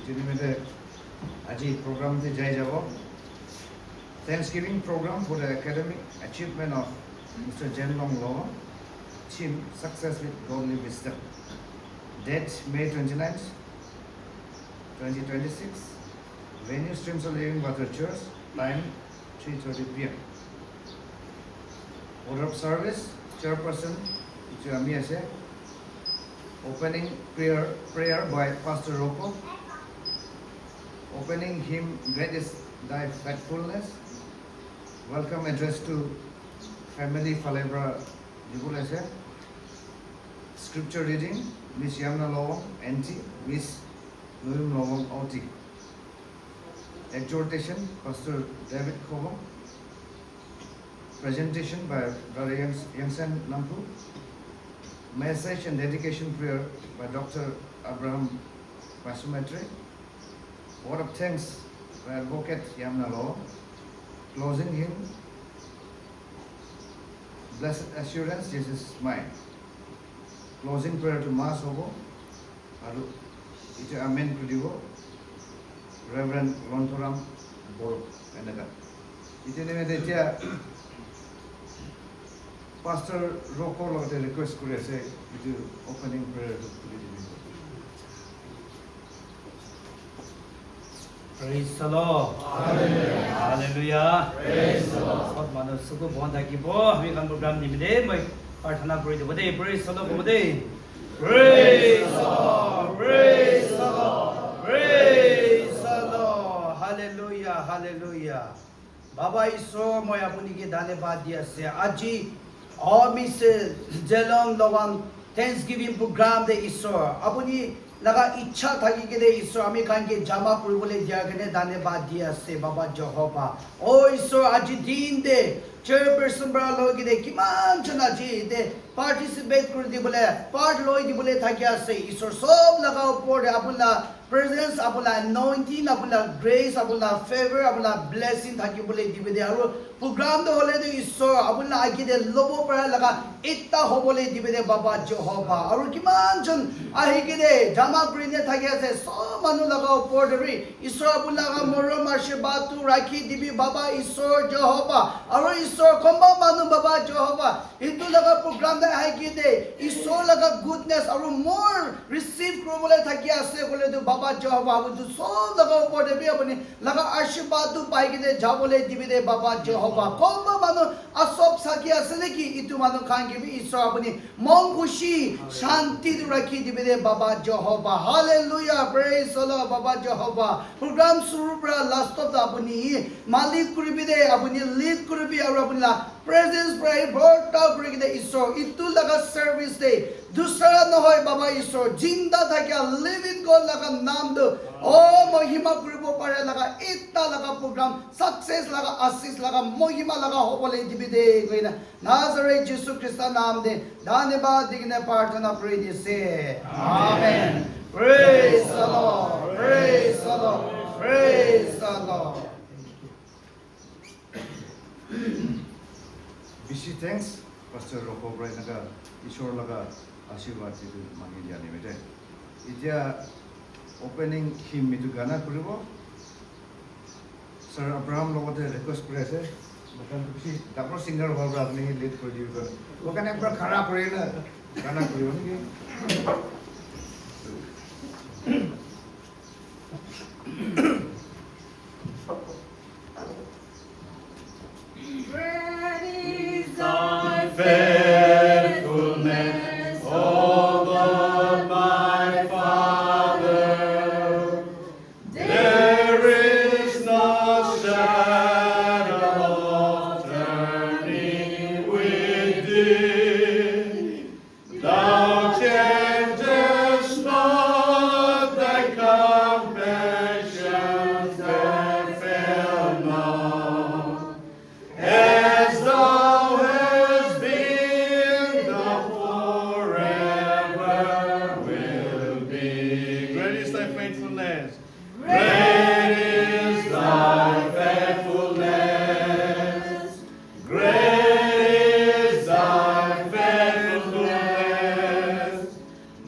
Itinimede aji program te jai jabo. Thanksgiving program for the academic achievement of Mr. Jen Long Law, Team Success with Godly Wisdom. Date May 29th, 2026. Venue Streams of Living Water Church. Time 3:30 p.m. Order of service, chairperson, Amiase. Opening prayer by Pastor Rocco. Opening hymn, Great is Thy Faithfulness. Welcome address to family Falebra Jibulese. Scripture reading, Miss Yamna Lowong, NT, Miss Nuyum Lowong, OT. Exhortation, Pastor David Kobo. Presentation by Brother Yangsen Nampu. Message and dedication prayer by Dr. Abraham Pasumetri. Word of thanks by Advocate Yamna Law. Closing hymn, Blessed Assurance, Jesus is mine. Closing prayer to Mass Hobo. Aru ite Amen Kudibo. Reverend Lontoram Boro. Enaga. Ite nime Pastor Rocco lote request kore ase itu opening prayer kuri dibi. Praise the Lord. Hallelujah. Hallelujah. Praise the Lord. Sot manu suku bonda ki bo we kan program ni mide mai parthana kori de bode praise the Lord bode. Praise the Lord. Praise the Lord. Praise the Lord. Hallelujah. Hallelujah. Baba Ishwar moi apuni ke dhanyabad diya se aji और miss जेलोंग लोगों Thanksgiving program दे ईश्वर अपनी लगा इच्छा था कि के दे ईश्वर हमें कहीं के जामा पुरी बोले जागने दाने बाद दिया से बाबा जहोबा ओ ईश्वर आज दिन दे chairperson बड़ा लोग के दे किमान चना जी दे participate कर दी बोले part लोग दी बोले था क्या से ईश्वर सब लगा ऊपर अपना presence अपना anointing अपना grace अपना favor अपना blessing था कि बोले दी बोले और program तो बोले तो ईश्वर अपना आगे दे लोगों पर लगा इतना हो बोले दी बोले बाबा जहोबा और किमान चन आही के दे जामा प्रिने था क्या से सब मनु लगा ऊपर दे ईश्वर अपना लगा मोरो मार्शे बातु राखी दी बाबा ईश्वर जहोबा और ईश्वर कम्बा मनु बाबा जहोबा इतु लगा program दे आही के दे ईश्वर लगा goodness और more receive करो बोले था क्या से बोले तो बाबा जहोबा वो तो सब लगा ऊपर दे अपने लगा आशीर्वाद तो पाई के दे जा बोले दी दे बाबा जहोबा कम्बा मनु असब साकिया से लेकी इतु मनु खाएंगे भी ईश्वर अपनी मन खुशी शांति तो रखी दी दे बाबा Jehovah hallelujah praise the lord बाबा जहोबा प्रोग्राम शुरू पर लास्ट ऑफ द अपनी मालिक कुरबी दे अपनी लीड कुरबी और अपनी प्रेजेंस पर बहुत कुरबी दे ईश्वर इतु लगा सर्विस दे दूसरा न होए बाबा ईश्वर जिंदा था क्या लिविंग गॉड लगा नाम दो ओ महिमा कुरबो पर लगा इतना लगा प्रोग्राम सक्सेस लगा आशीष लगा महिमा लगा हो बोले दी दे कोई ना नाजरेथ यीशु ख्रिस्त नाम दे धन्यवाद दिखने प्रार्थना प्रेय से आमेन Praise the Lord. Praise the Lord. Praise the Lord. BC thanks Pastor Rocco Brian naga Ishwar laga ashirwad itu mangi jani mete. Itia opening hymn itu gana kuribo. Sir Abraham logote request kore ase. Bukan BC tapor singer hoba apni lead kori dibo. Bukan ekbar khara kori na gana kuribo ni. Faithfulness, O God, my Father, there is no shadow of turning within. Thou changest not thy compassions that fail not. As thou hast been, thou forever will be. Great is thy faithfulness. Great is thy faithfulness. Great is thy faithfulness.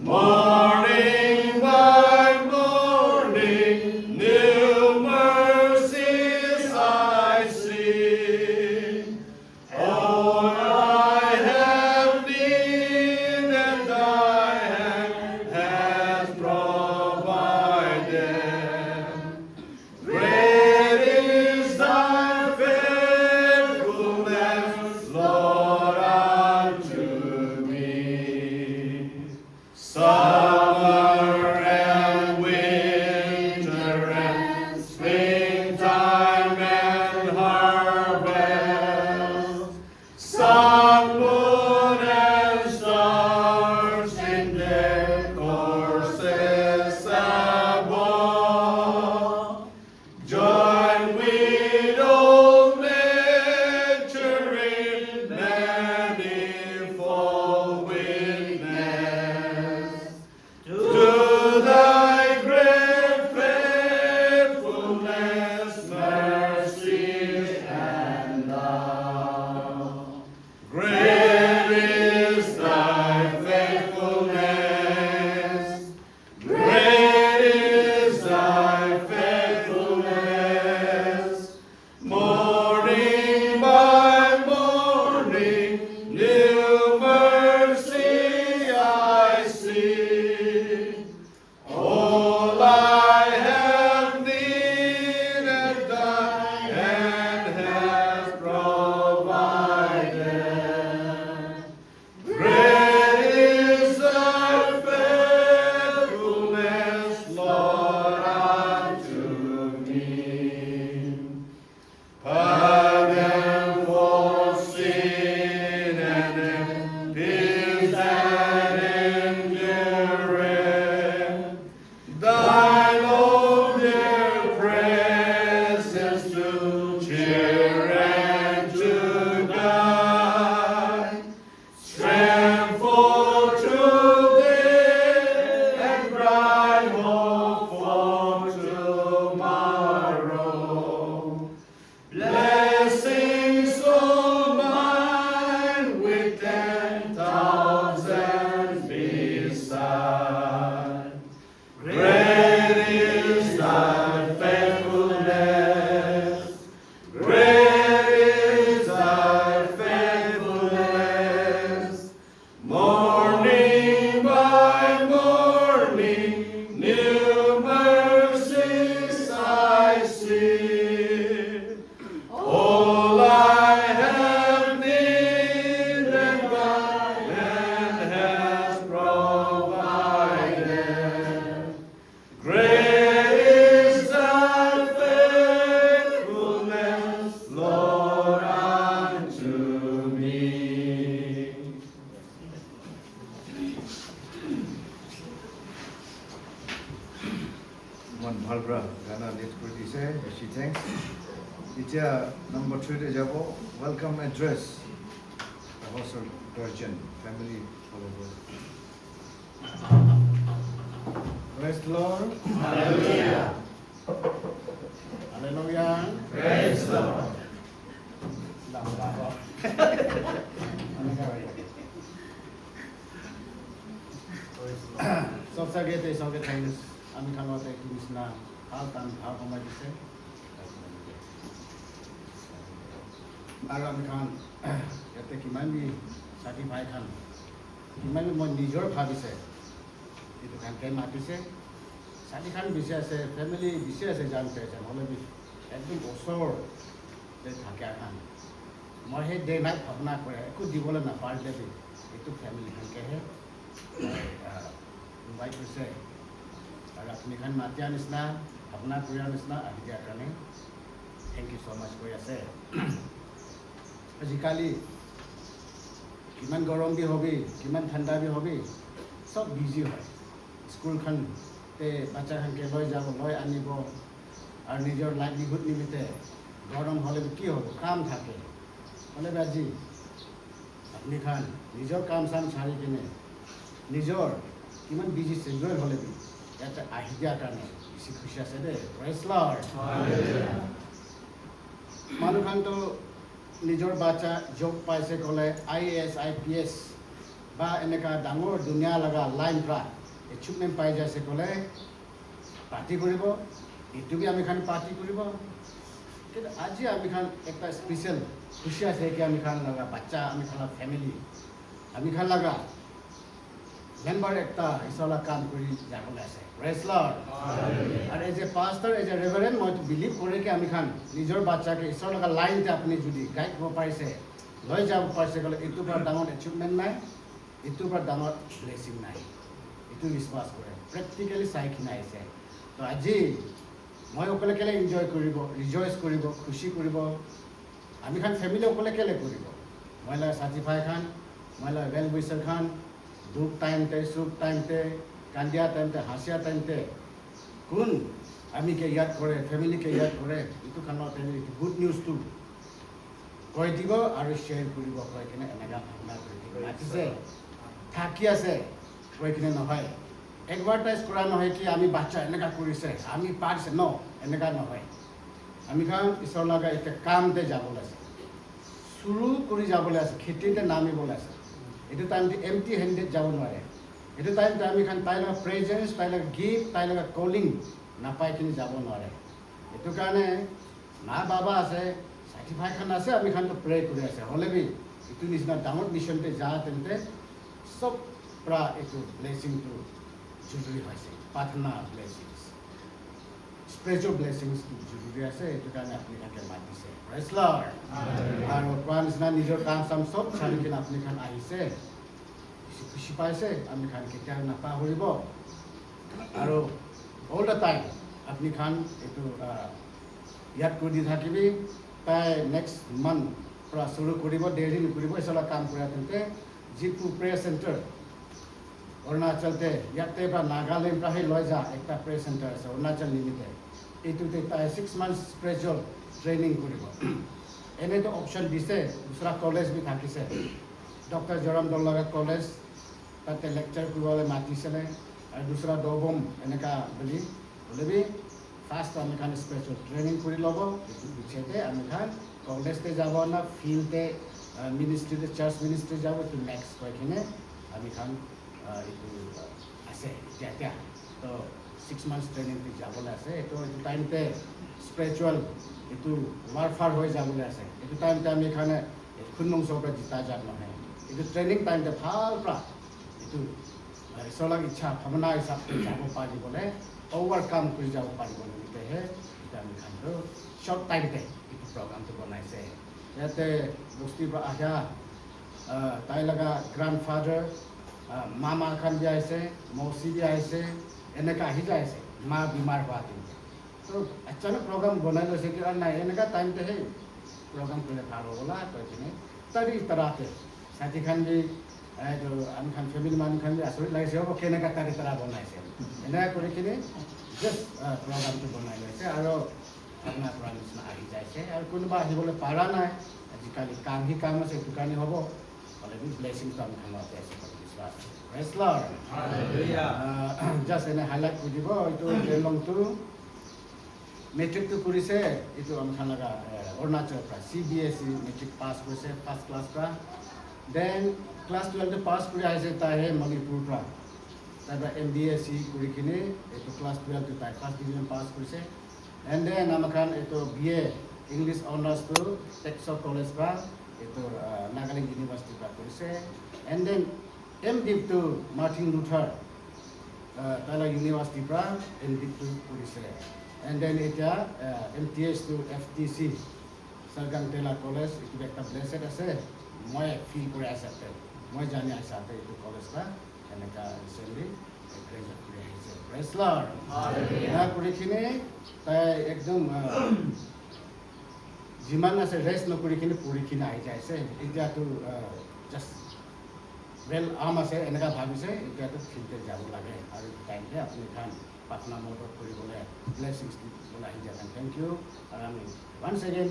Morning by morning, ইমান ভাল পৰা গানা lead কৰি দিছে বেছি thanks এতিয়া number 3 যাব welcome address hostel guardian family flower Praise the Lord. Hallelujah. Hallelujah. Praise the Lord. Sab sagete sage thanks. Ami khanwate Krishna hal tan bhav kamai dise. Aru ami khan yate kiman bi certify khan kiman bi moi nijor bhabise. Itu kan kai matise. Sadi khan bise ase family bise ase jante ase hole bi ekdom osor te thake khan. Moi he day night bhavna kore ekku dibole na parle bi itu family khan ke he. Invite হৈছে আৰু আপুনি খান মাতিয়া নিচিনা আপোনাৰ পৰিয়াল নিচিনা আহি দিয়াৰ কাৰণে থেংক ইউ ছ' মাছ কৈ আছে আজিকালি কিমান গৰম বি হবি কিমান ঠাণ্ডা বি হবি চব বিজি হয় স্কুলখনতে বাচ্চাখনকে লৈ যাব লৈ আনিব আৰু নিজৰ লাইভলিহুড নিমিত্তে গৰম হ'লে কি হ'ব কাম থাকে হ'লে আজি আপুনি খান নিজৰ কাম চাম চাৰি কিনে নিজৰ কিমান বিজি চেঞ্জুৱেল হ'লে বি ইয়াতে আহি দিয়াৰ কাৰণে বেছি খুচি আছে দেই প্ৰেইজ লৰ্ড মানুহখনতো নিজৰ বাচ্চা জব পাইছে ক'লে IAS IPS বা এনেকুৱা ডাঙৰ দুনিয়া লগা লাইন পৰা এচিভমেণ্ট পাই যাইছে ক'লে পাৰ্টি কৰিব এইটো বি আমি খান পাৰ্টি কৰিব কিন্তু আজি আমি খান একটা স্পেচিয়েল খুচি আছে কি আমি খান লগা বাচ্চা আমি খান ফেমিলি আমি খান লগা মেম্বাৰ একটা ইছলা কাম কৰি যাবলৈ আছে প্ৰেইজ লৰ্ড আৰু as a pastor as a reverend মই বিলিভ কৰে কি আমি খান নিজৰ বাচ্চাকে ঈশ্বৰৰ লগা লাইনতে আপুনি যদি গাইড কৰিব পাৰিছে লৈ যাব পাৰিছে ক'লে এইটোৰ পৰা ডাঙৰ এচিভমেণ্ট নাই এইটোৰ পৰা ডাঙৰ ব্লেছিং নাই এইটো বিশ্বাস কৰে প্ৰেক্টিকেলি চাই কিনে আহিছে তো আজি মই অকলে কেলে এনজয় কৰিব ৰিজইচ কৰিব খুচি কৰিব আমি খান ফেমিলি অকলে কেলে কৰিব মই লাগে চাৰ্টিফাই খান মই লাগে ৱেল উইচাৰ খান দুখ টাইমতে সুখ টাইমতে কান্দিয়া টাইমতে হাসিয়া টাইমতে কোন আমিকে ইয়াদ কৰে ফেমিলিকে ইয়াদ কৰে এইটো কাৰণত গুড নিউজটো কৈ দিব আৰু শ্বেয়াৰ কৰিব কৈ কিনে এনেকুৱা ভাৱনা কৰি দিব মাতিছে থাকি আছে কৈ কিনে নহয় এডভাৰটাইজ কৰা নহয় কি আমি বাচ্চা এনেকুৱা কৰিছে আমি পাৰিছে ন এনেকুৱা নহয় আমি খান ঈশ্বৰ লগা এতিয়া কামতে যাবলৈ আছে শুৰু কৰি যাবলৈ আছে খেতিতে নামিবলৈ আছে এইটো টাইমতে এমটি হেণ্ডেড যাব নোৱাৰে এইটো টাইমতে আমি খান তাই লগা প্ৰেজেঞ্চ তাই লগা গিফ্ট তাই লগা কলিং নাপাই কিনি যাব নোৱাৰে এইটো কাৰণে মা বাবা আছে চাৰ্টিফাই খান আছে আমি খানটো প্ৰে কৰি আছে হ'লে বি এইটো নিচিনা ডাঙৰ মিছনতে যা তেন্তে চব পৰা এইটো ব্লেছিংটো জৰুৰী হৈছে প্ৰাৰ্থনা ব্লেছিংছ স্পিৰিচুৱেল ব্লেছিংছটো জৰুৰী আছে এইটো কাৰণে আপুনি তাকে মাতিছে প্ৰেইজ লৰ্ড আৰু কোৱা নিচিনা নিজৰ কাম চাম চব চালি কিনে আপুনি খান আহিছে খুচি পাইছে আমি খান কেতিয়াও নাপাহৰিব আৰু অল দ্য টাইম আপুনি খান এইটো ইয়াত কৰি দি থাকিবি তাই নেক্সট মান্থ পৰা শুৰু কৰিব দেৰি নকৰিব এইচলা কাম কৰা তেন্তে যিটো প্ৰেয়াৰ চেণ্টাৰ অৰুণাচলতে ইয়াতে পৰা নাগালেণ্ড পৰা লৈ যা একটা প্ৰেয়াৰ চেণ্টাৰ আছে অৰুণাচল নিমিত্তে এইটোতে তাই 6 মান্থ স্পিৰিচুৱেল ট্ৰেইনিং কৰিব এনেতো অপশ্যন দিছে দুসৰা college B থাকিছে doctor Zoram দলগা college তাতে লেকচাৰ কৰিবলৈ মাতিছিলে আৰু দুসৰা দবম এনেকুৱা বুলি হ'লে বি ফাৰ্ষ্ট আমি খান স্পিৰিচুৱেল ট্ৰেইনিং কৰি ল'ব এইটো পিছতে আমি খান কলেজতে যাব না ফিল্ডতে মিনিষ্ট্ৰিতে চাৰ্চ মিনিষ্ট্ৰি যাব এইটো নেক্সট কৈ কিনে আমি খান এইটো আছে এতিয়া তো 6 মান্থ ট্ৰেইনিংটো যাবলৈ আছে এইটো টাইমতে স্পিৰিচুৱেল এইটো ৱাৰফাৰ হৈ যাবলৈ আছে এইটো টাইমতে আমি খানে খুন্নং চৌকা জিতা যাম নহয় এইটো ট্ৰেইনিং টাইমতে ভাল পৰা এইটো ঈশ্বৰৰ ইচ্ছা ভাৱনা হিচাপে যাব পাৰিবলৈ অভাৰকাম কৰি যাব পাৰিবলৈ তেতিয়াহে এতিয়া আমি খানটো শ্বৰ্ট টাইমতে এইটো প্ৰগ্ৰামটো বনাইছে ইয়াতে বস্তিৰ পৰা আহা তাই লগা গ্ৰাণ্ডফাদাৰ মামা খান বি আহিছে মৌচি বি আহিছে এনেকুৱা আহি যাইছে মা বেমাৰ হোৱা কিন্তু তো আচানক প্ৰগ্ৰাম বনাই লৈছে কি আৰু নাই এনেকুৱা টাইমতে সেই প্ৰগ্ৰাম কৰিলে ভাল হ'বলা কৈ কিনে তাৰি তৰাতে সাথী খান বি এইটো আমি খান ফেমিলি মানুহ খান বি আচৰিত লাগিছে হ'ব কেনেকুৱা তাৰি তৰা বনাইছে এনেকুৱা কৰি কিনে জাষ্ট প্ৰগ্ৰামটো বনাই লৈছে আৰু আপোনাৰ পৰা নিচিনা আহি যাইছে আৰু কোনোবা আহিবলৈ পাৰা নাই আজিকালি কাম আছে সেইটো কাৰণে হ'ব হ'লে ব্লেছিংটো আমি খানাতে আছে বিশ্বাস প্ৰেজ লৰ্ড জাষ্ট এনে হাইলাইট কৰি দিব এইটো জেলংটো মেট্ৰিকটো কৰিছে এইটো আমি লগা অৰুণাচলৰ পৰা CBSE মেট্ৰিক পাছ কৰিছে ফাৰ্ষ্ট ক্লাছ পৰা দেন ক্লাছ 12 পাছ কৰি আহিছে তাই মণিপুৰৰ পৰা তাৰপৰা MBSc কৰি কিনে এইটো ক্লাছ 12 তাই ফাৰ্ষ্ট ডিভিজন পাছ কৰিছে এণ্ড দেন আমাক এইটো BA ইংলিছ অনাৰ্ছটো টেক্সাছ কলেজ পৰা এইটো নাগালেণ্ড ইউনিভাৰ্চিটিৰ পৰা কৰিছে এণ্ড দেন MDiv-টো মাৰ্টিন লুথাৰ তাইলা ইউনিভাৰ্চিটিৰ পৰা MDiv-টো কৰিছে এণ্ড দেন এতিয়া MTS-টো FTC চাৰগাং টেলা কলেজ এইটো একটা ব্লেছেড আছে মই ফিল কৰি আছোঁ মই জানি আছোঁ এইটো কলেজ পৰা এনেকা ৰিচেণ্টলি গ্ৰেজুৱেট কৰি আহিছে প্ৰেজ লৰ্ড কৰি কিনে তাই একদম যিমান আছে ৰেষ্ট নকৰি কিনে পঢ়ি কিনে আহি যাইছে এতিয়াতো জাষ্ট ৱেল আৰ্ম আছে এনেকা ভাবিছে এতিয়াতো ফিল্ডত যাব লাগে আৰু টাইমতে আপুনি খান প্ৰাৰ্থনা মদত কৰিবলৈ ব্লেছিংছ দিবলৈ আহি যায় থেংক ইউ আৰু আমি ওৱান্স এগেইন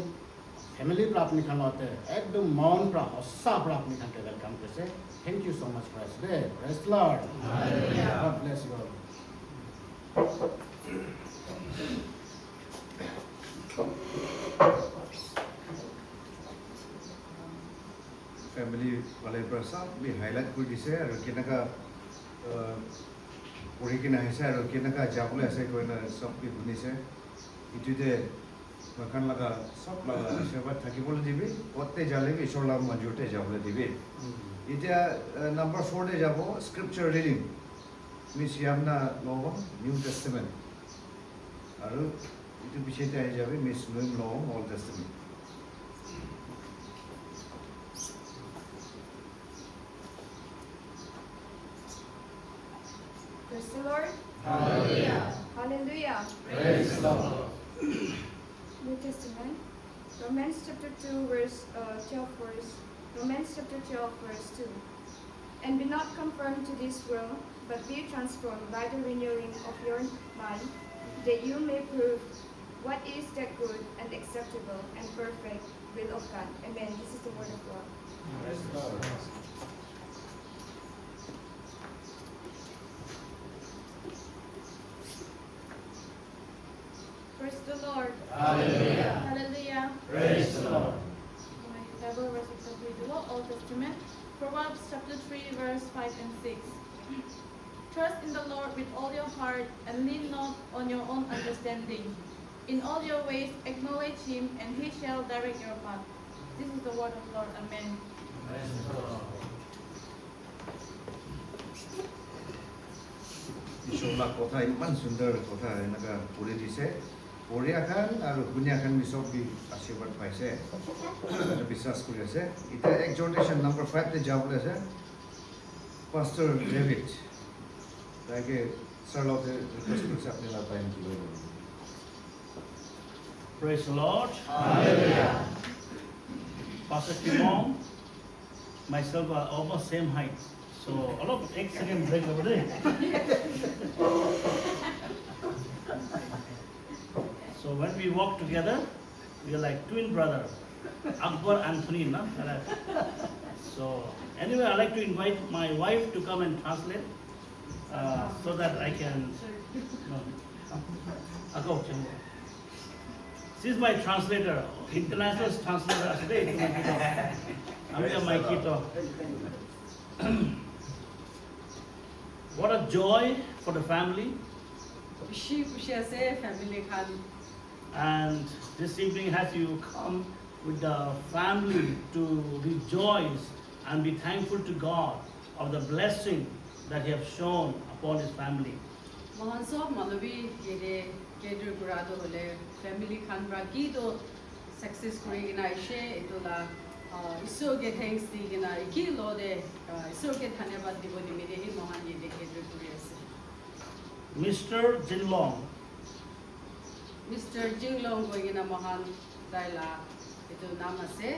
ফেমিলিৰ পৰা আপুনি খানতে একদম মন পৰা সঁচা পৰা আপুনি খানতে ৱেলকাম কৰিছে thank you so' much praise the praise lord god bless you all family ফালৰ পৰা চব হাইলাইট কৰি দিছে আৰু কেনেকুৱা পঢ়ি কিনে আহিছে আৰু কেনেকুৱা যাবলৈ আছে কৈ চব শুনিছে ইটোতে মাখান লগা চব লগা আশীৰ্বাদ থাকিবলৈ দিবি ক'তে যালে ঈশ্বৰ লাভ মঞ্জুৰতে যাবলৈ দিবি এতিয়া নম্বৰ 4 যাব স্ক্ৰিপচাৰ ৰিডিং মিছ ইয়ামনা লওঁ নিউ টেষ্টিমেণ্ট আৰু ইটো পিছতে আহি যাবি মিছ নৈম লওঁ old টেষ্টিমেণ্ট Praise the Lord. Hallelujah. Hallelujah. Praise the Lord. New Testament, Romans chapter 2, verse 12, Romans chapter 12, verse 2. And be not conformed to this world, but be transformed by the renewing of your mind, that you may prove what is the good and acceptable and perfect will of God. Amen. This is the word of God. Praise the Lord. Praise the Lord. Hallelujah. Hallelujah. Praise the Lord. My Bible verse is of the Old Testament, Proverbs chapter 3, verse 5 and 6. Trust in the Lord with all your heart and lean not on your own understanding. In all your ways acknowledge Him, and He shall direct your path. This is the word of Lord. Amen. Praise the Lord. ঈশ্বৰৰ কথা ইমান সুন্দৰ কথা এনেকুৱা পঢ়ি দিছে পঢ়িয়াখান আৰু শুনিয়াখান চব আশীৰ্বাদ পাইছে বিশ্বাস কৰি আছে এতিয়া এক্সহৰ্টেশ্যন নম্বৰ 5 তে যাবলৈ আছে পাষ্টাৰ ডেভিড তাকে চাৰ্লতে ৰিকুৱেষ্ট কৰিছে আপুনি লাভ টাইম কি কৰিব Praise the Lord. Hallelujah. Pastor Timon, myself are almost same height. So, all of 8 second break over there. So, when we walk together, we are like twin brother, Akbar Anthony, no? So, anyway, I like to invite my wife to come and translate so that I can. No. She's my translator, international translator. Today, I'm my kito. What a joy for the family. खुशी खुशी से family खान And this evening, as you come with the family to rejoice and be thankful to God of the blessing that He has shown upon His family. Mohan सब मानवी ये cadre कुरादो होले family Khan ब्राकी तो success करेगिना इशे इतोला इसो के thanks दिगिना इकी लोदे इसो के धन्यवाद दिबो निमिदे ही मोहन ये केडर कुरियासे Mr. Jinlong, मिस्टर जिंगलोंग गोगिना मोहन दाइला इतो नाम से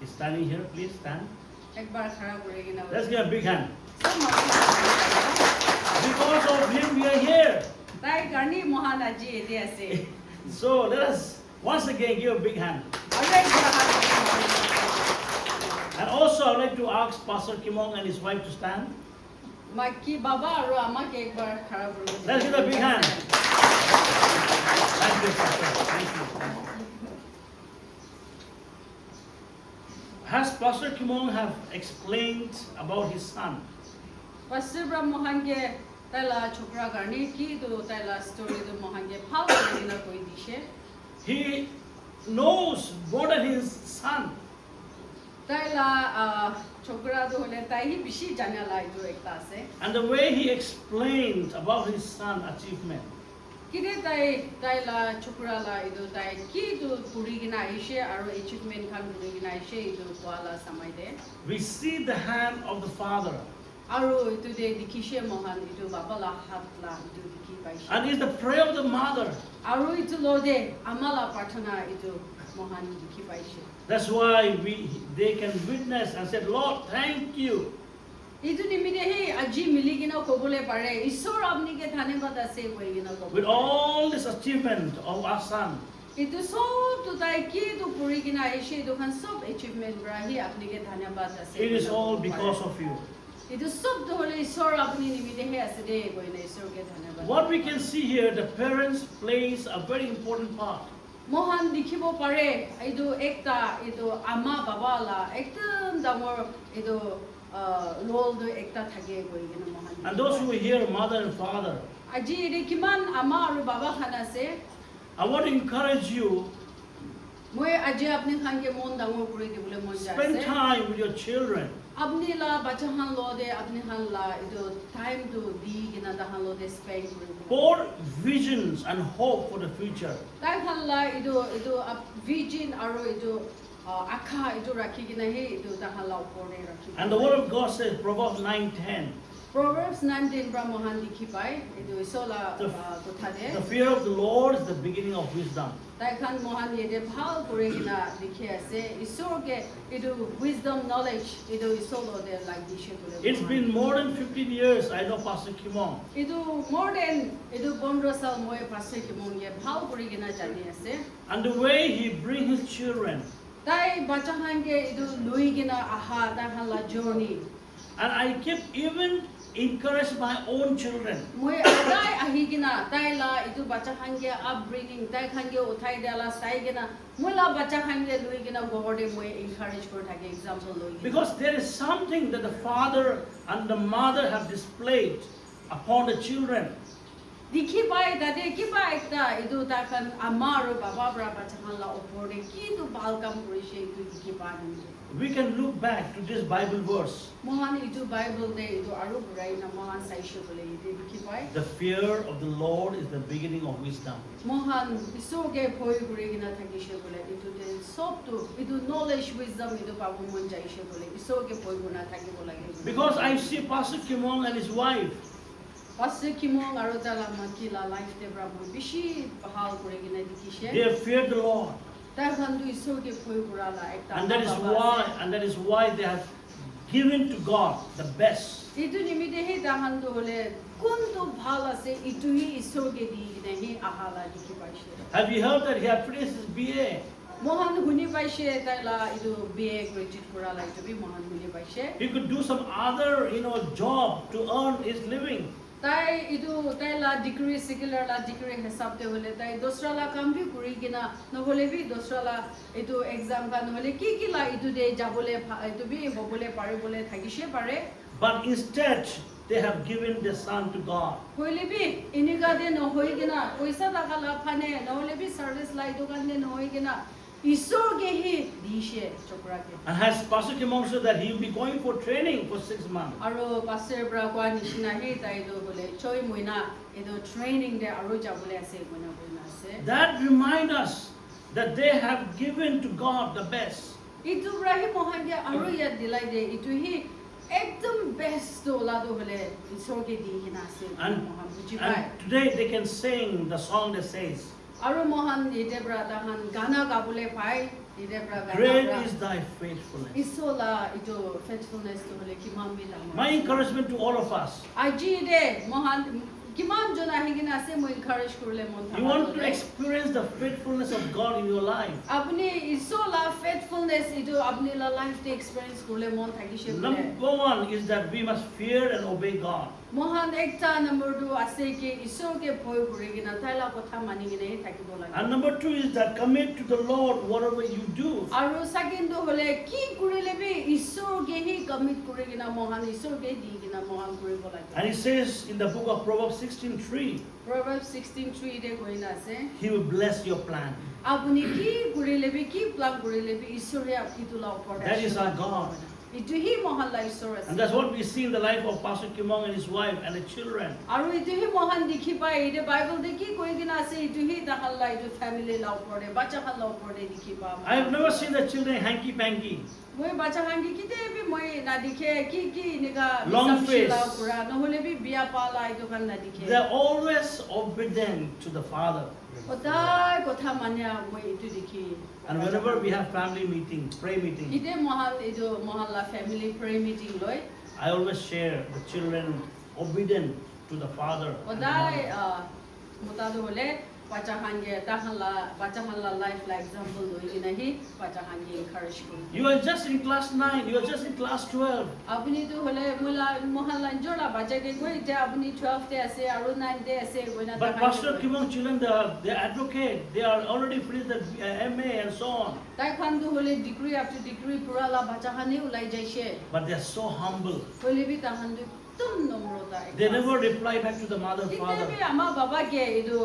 is standing here. Please stand. एक बार खड़ा करेगिना Let's give a big hand. सब मानवी Because of him, we are here. তাই কারণে মহান আজি এতে আছে So let us once again give a big hand. আৰু একবাৰ হাত And also I would like to ask Pastor Kimong and his wife to stand. মাকি বাবা আৰু আমাকে একবাৰ খাৰা কৰিব Let's give a big hand. Thank you, Pastor. Thank you. Has Pastor Kimong have explained about his son? Pastor Bram Mohange taila chokra garni ki to taila story to Mohange phal karina koi dishe He knows more than his son. taila chokra to hole tai hi bishi janala itu ekta ase And the way he explained about his son achievement. kide taila chokra la itu tai ki to puri gina aishe aru achievement khan puri gina aishe itu kwala samai de We see the hand of the father. aru itu de dikhishe Mohan itu baba la hat la itu dikhi paishe And it's the prayer of the mother. aru itu lo de amala prarthana itu Mohan dikhi paishe That's why they can witness and say, Lord, thank you. itu nimide he aji miligina kobole pare ishor apni ke dhanebad ase koigina With kobole all this achievement of our son, itu sob to tai ki to puri gina aishe to khan sob achievement brahi apni ke dhanebad ase it is all because of you. itu sob to hole ishor apni nimide he ase de koina ishor ke dhanebad What we can see here, the parents plays a very important part. mohan dikhibo pare itu ekta itu ama baba la ekta damor itu role do ekta thage koigina mohan And those who hear mother and father, aji ere kiman ama aru baba khan ase I want to encourage you, মই আজি আপনি খানকে মন ডাঙৰ কৰি দিবলৈ মন যায় spend time with your children. আপনি লা বাচ্চা খান লো দে আপনি খান লা ইটো টাইম টু দি কিনা তাহান লো দে স্পেন্ড কৰিব Pour visions and hope for the future. তাই খান লা ইটো ভিজন আৰু ইটো আশা ইটো ৰাখি কিনা হে ইটো তাহান লা ওপৰে ৰাখি And the word of God says, Proverbs 9:10, Proverbs 19 পৰা মহান লিখি পায় ইটো ইছলা কথা দে the fear of the Lord is the beginning of wisdom. তাই খান মহান ইতে ভাল কৰি কিনা লিখি আছে ঈশ্বৰকে ইটো উইজডম নলেজ ইটো ইছল দে লাগ দিছে বোলে It's been more than 15 years, I know Pastor Kimong. Itu more than itu 15 sal moi pastor ki monge bhal kori gina jani ase And the way he brings his children. tai bacha hange itu lui gina aha ta hala journey And I keep even encourage my own children. moi tai ahi gina tai la itu bacha hange upbringing tai hange uthai dela sai gina moi la bacha hange lui gina gobode moi encourage kor thake example loi Because there is something that the father and the mother have displayed upon the children. dikhi pai dade ki pa ekta itu ta kan ama ro baba bra bacha han la opore ki tu bal kam korise itu dikhi pa ni We can look back to this Bible verse. mohan itu bible de itu aru burai na mohan saishe bole ite dikhi pai The fear of the Lord is the beginning of wisdom. mohan isoge phoi gure gina thakishe bole itu de sob tu itu knowledge wisdom itu pabu mon jaishe bole isoge phoi guna thakibo lage Because I see Pastor Kimong and his wife. pastor kimong aru tala makila life de brabo bishi bahal gure gina dikhishe They have feared the Lord. tar khandu isoge phoi gura la ekta And that is why they have given to God the best. itu nimide he dahandu hole kuntu bhal ase itu hi isoge di gina hi ahala dikhi paise Have you heard that he had finished his BA? mohan huni paise taila itu BA graduate kura la itu bi mohan huni paise He could do some other, job to earn his living. tai itu taila degree secular la degree hisab te hole tai dosra la kam bi kuri gina no hole bi dosra la itu exam kan hole ki la itu de jabole itu bi hobole pare bole thakishe pare But instead, they have given their son to God. hole bi iniga de no hoi gina paisa taka la phane no hole bi service la itu kan de no hoi gina isor ge hi dishe chokra ke And has Pastor Kimong said that he will be going for training for 6 months. aro pastor bra kwa nishina he tai do hole choi moina edo training de aro jabole ase moina boina ase That reminds us that they have given to God the best. itu brahi mohange aro ya dilai de itu hi ekdam best to la do hole isor ke di hina ase And, mohan buji pai and today they can sing the song that says, aro mohan ide bra dahan gana gabule pai ide bra Great gana is thy faithfulness. isola itu faithfulness to hole ki mambi la My encouragement to all of us, aji de mohan কিমান জন আহি কিনে আছে মই encourage কৰিলে মন You want to experience the faithfulness of God in your life. আপুনি ঈশ্বৰৰ faithfulness ইটো আপুনি লাইফ তে এক্সপেৰিয়েন্স কৰিলে মন থাকিছে Number one is that we must fear and obey God. মহান একটা নম্বৰ 2 আছে কি ঈশ্বৰকে ভয় কৰি কিনা তাইলা কথা মানি কিনে থাকিব লাগে And number two is that commit to the Lord whatever you do. আৰু সেকেন্ড হলে কি কৰিলে বি ঈশ্বৰকে হি কমিট কৰি কিনা মহান ঈশ্বৰকে দি কিনা মহান কৰিব লাগে And he says in the book of Proverbs 16:3, Proverbs 16:3 তে কৈনা আছে he will bless your plan. আপুনি কি কৰিলে বি কি প্লান কৰিলে বি ঈশ্বৰে আপুনি তোলা ওপৰত That is our God. ইটো হি মহান ঈশ্বৰ আছে And that's what we see in the life of Pastor Kimong and his wife and the children. আৰু ইটো হি মহান দেখি পাই ইটো বাইবেল দে কি কৈ কিনা আছে ইটো হি তাহাল্লা ইটো ফ্যামিলি লাও পড়ে বাচ্চা হাল্লা পড়ে দেখি পা I have never seen the children hanky panky. মই বাচ্চা হাঙ্গি কিতে বি মই না দেখে কি নিগা Long face. লাও পুরা নহলে বি বিয়া পালা ইটো কান না দেখে They are always obedient to the Father. ওদাই কথা মানে মই ইটো দেখি And whenever we have family meeting, prayer meeting, ইতে মহান ইটো মহল্লা ফ্যামিলি প্রে মিটিং লয় I always share the children obedient to the Father. and the ওদাই mother. মোতাদো হলে বাচ্চা হাঙ্গে বাচ্চা হাল্লা লাইফ লা এক্সাম্পল লই কিনা হি বাচ্চা হাঙ্গে এনকারেজ করি You are just in class 9, you are just in class 12. আপনি তো হলে মোলা মহল্লা জোড়া বাচ্চাকে কই যে আপনি 12 তে আছে আর 9 তে আছে কইনা But Pastor Kimong children, they are advocate. They are already finished the MA and so on. তাই খান তো হলে ডিগ্রি আফটার ডিগ্রি পুরালা বাচ্চা খানে উলাই যাইছে But they are so humble. হলে বি তাহান তুম নম্রতা They never reply back to the mother, father. কিতে আমা বাবা কে এদো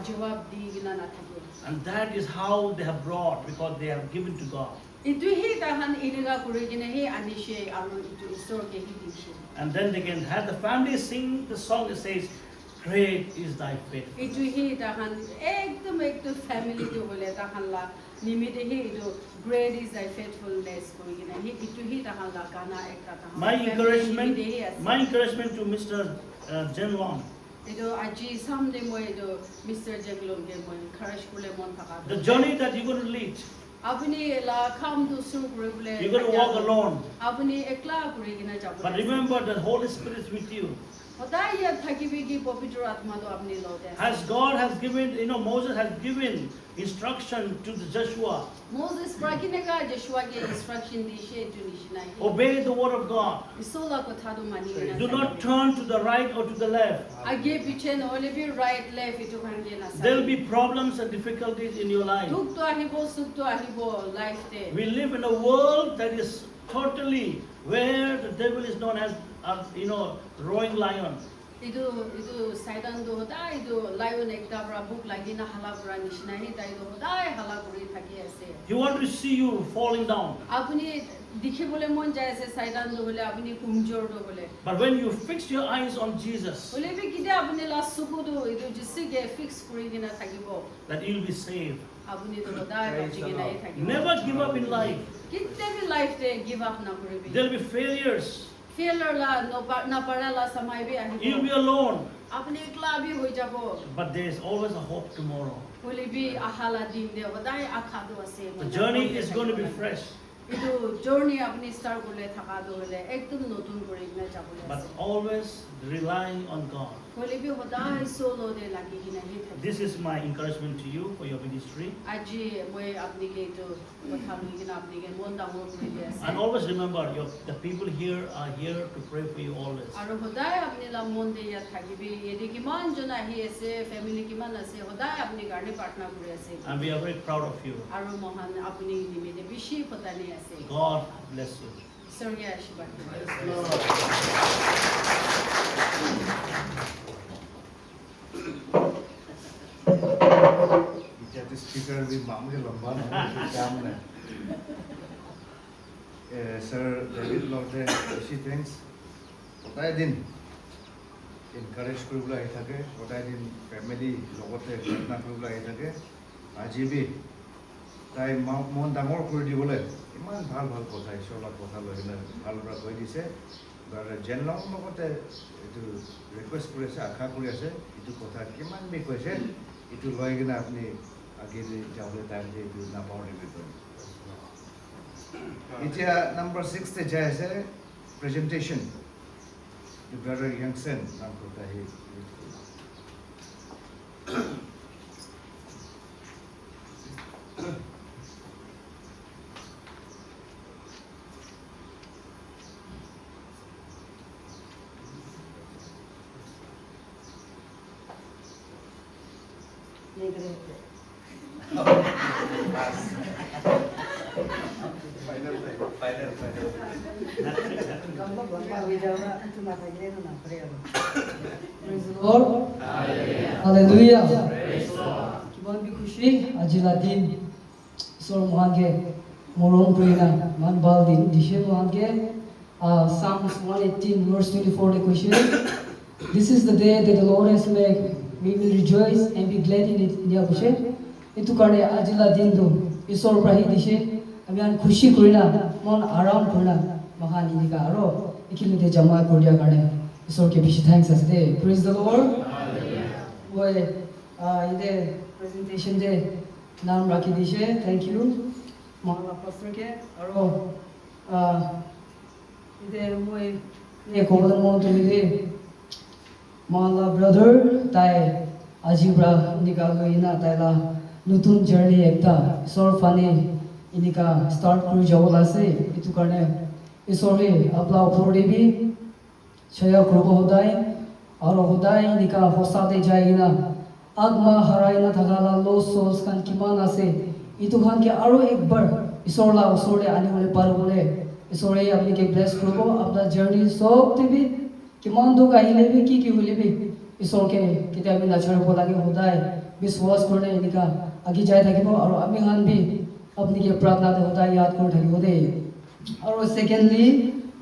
জবাব দি গিনা না থাকে And that is how they have brought, because they have given to God. ইটো হি তাহান ইনিগা কৰি কিনে হি আনিছে আৰু ইটো ঈশ্বৰকে হি দিছে And then they can have the family sing the song that says, "Great is thy faith." ইটো হি তাহান একদম ফ্যামিলি তো হলে তাহান লা নিমিতে হি ইটো গ্রেট ইজ দাই ফেথফুলনেস কৰি কিনে হি ইটো হি তাহান লা গানা একটা তাহান My encouragement to Mr. Jen Long. ইটো আজি সামনে মই ইটো মিস্টার জেগলনকে মই এনকারেজ করলে মন থাকা The journey that you're going to lead, আপনি লা খাম তো শুরু করে বলে you're going to walk alone. আপনি একলা করে কিনা যাব But remember that Holy Spirit is with you. সদায় ইয়াত থাকিবি কি পবিত্র আত্মা তো আপনি লতে As God has given, Moses has given instruction to the Joshua, Moses প্রাকিনেকা যশোয়াকে ইনস্ট্রাকশন দিছে এটো নিশনাই obey the word of God. ইসোলা কথা তো মানি না Do not turn to the right or to the left. আগে পিছে নহলে বি রাইট লেফট এটো ভাঙে না There will be problems and difficulties in your life. দুঃখ তো আহিব সুখ তো আহিব লাইফতে We live in a world that is totally where the devil is known as roaring lion. ইটো সাইডান তো হদাই ইটো লায়ন একটা বড় বুক লাগি না হালা পুরা নিশনাই তাই তো হদাই হালা করে থাকি আছে He wants to see you falling down. আপনি দেখিবলে মন যায় আছে সাইডান তো হলে আপনি কমজোর তো হলে But when you fix your eyes on Jesus, হলে বি কিটা আপনি লা সুকু তো ইটো জিসিকে ফিক্স করে কিনা থাকিব that you'll be saved. আপনি তো হদাই বাঁচি কিনা থাকিব Never give up in life. কিতে বি লাইফতে গিভ আপ না করবি There'll be failures. ফেলার লা না পারালা সময় বি আহিব You'll be alone. আপনি একলা বি হই যাব But there is always a hope tomorrow. হলে বি আহালা দিন দে হদাই আখা তো আছে The journey is going to be fresh. ইটো জার্নি আপনি স্টার্ট করলে থাকা তো হলে একদম নতুন করে কিনা যাবলে But আছে always relying on God. হলে বি হদাই সোলো দে লাগি কিনা হি থাকে This is my encouragement to you for your ministry. আজি মই আপনি কে তো কথা বলি কিনা আপনি কে মন ডাঙর করে দিয়ে আছে And always remember, the people here are here to pray for you always. আৰু হদাই আপনি লা মন দে ইয়াত থাকিবি এদি কিমান জন আহি আছে ফ্যামিলি কিমান আছে হদাই আপনি গাড়ি পার্টনার করে আছে And we are very proud of you. আৰু মহান আপনি নিমিতে বেশি ফতানি আছে God bless you. ঈশ্বৰীয় আশীৰ্বাদ এতিয়া স্পিকাৰ বি মামুলি লম্বা নহয় কাম নাই স্যাৰ ডেভিড লৰ্ডে বেছি থেংকছ সদায় দিন এনকাৰেজ কৰিবলৈ আহি থাকে সদায় দিন ফেমিলি লগতে প্ৰাৰ্থনা কৰিবলৈ আহি থাকে আজি বি তাই মন ডাঙৰ কৰি দিবলৈ ইমান ভাল ভাল কথা ঈশ্বৰৰ কথা লৈ কিনে ভালদৰে কৈ দিছে জেনলং লগতে এইটো ৰিকুৱেষ্ট কৰি আছে আশা কৰি আছে এইটো কথা কিমান বি কৈছে এইটো লৈ কিনে আপুনি আগে যাবলৈ টাইম দিয়ে এইটো নাপাহৰিব পাৰিম এতিয়া নম্বৰ 6 তে যাই আছে presentation the brother Yangsen nampu tahi. Lord. Hallelujah. Kiban bi khushi ajila din sor mohange morom prina man bal din dishe mohange Psalms 118 verse 24 the question. This is the day that the Lord has made. We will rejoice and be glad in it. India kushe. Itu karne ajila din do isor prahi dishe. Amian khushi kurina mon aram kurina mahani nika aro ikilute jama kuriya karne isor ke bishi thanks asde. Praise the Lord. Boy, ide presentation de naam rakhi dishe. Thank you. Mahana pastor ke aro ide boy ne kodan mo to ide Mahana brother tai ajibra nikalo ina taila nutun journey ekta isor fani inika start kuri jawol ase itu karne isore apla upor debi chaya krobo hodai aro hodai inika hosade jaina agma haraina thagala lost souls kan kiman ase itu khan ke aro ekbar isorla usore ani hole parole isore apni ke bless krobo apna journey sob debi kiman do kahile bi ki hole bi isor ke kitabi na chhar bolage hodai biswas korne inika agi jai thakibo aro ami khan bi अपनी के प्रार्थना दे होता है याद कर ढकी होते और secondly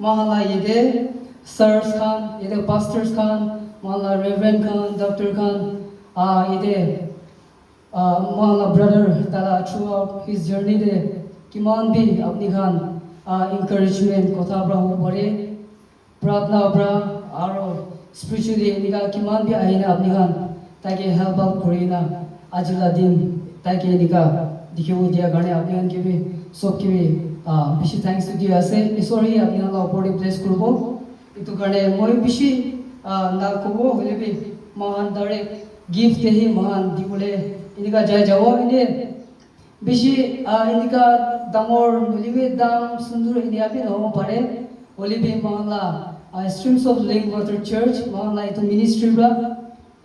महला ये दे सर्स खान ये दे पास्टर्स खान महला रेवरेंड खान डॉक्टर खान ये दे महला ब्रदर ताला थ्रू आउट हिज जर्नी दे किमान भी अपनी खान encouragement कथा ब्रा हो पड़े प्रार्थना ब्रा और spiritually निका किमान भी आईना अपनी खान ताकि हेल्प आउट करेना आजिला दिन ताकि निका दिखेबो दिया गाने आपने अनके भी सब के भी बिशी थैंक्स टू दिया से इसोरी आपने अल्लाह ऊपर ब्लेस करबो इतु गाने मोय बिशी ना कोबो होले भी महान डायरेक्ट गिफ्ट ही महान दिबोले इनिका जाय जावो इने बिशी इनिका दामोर नलिबे दाम सुंदर इंडिया भी हो पारे होले भी महानला streams of living water church महानला इतु मिनिस्ट्री बा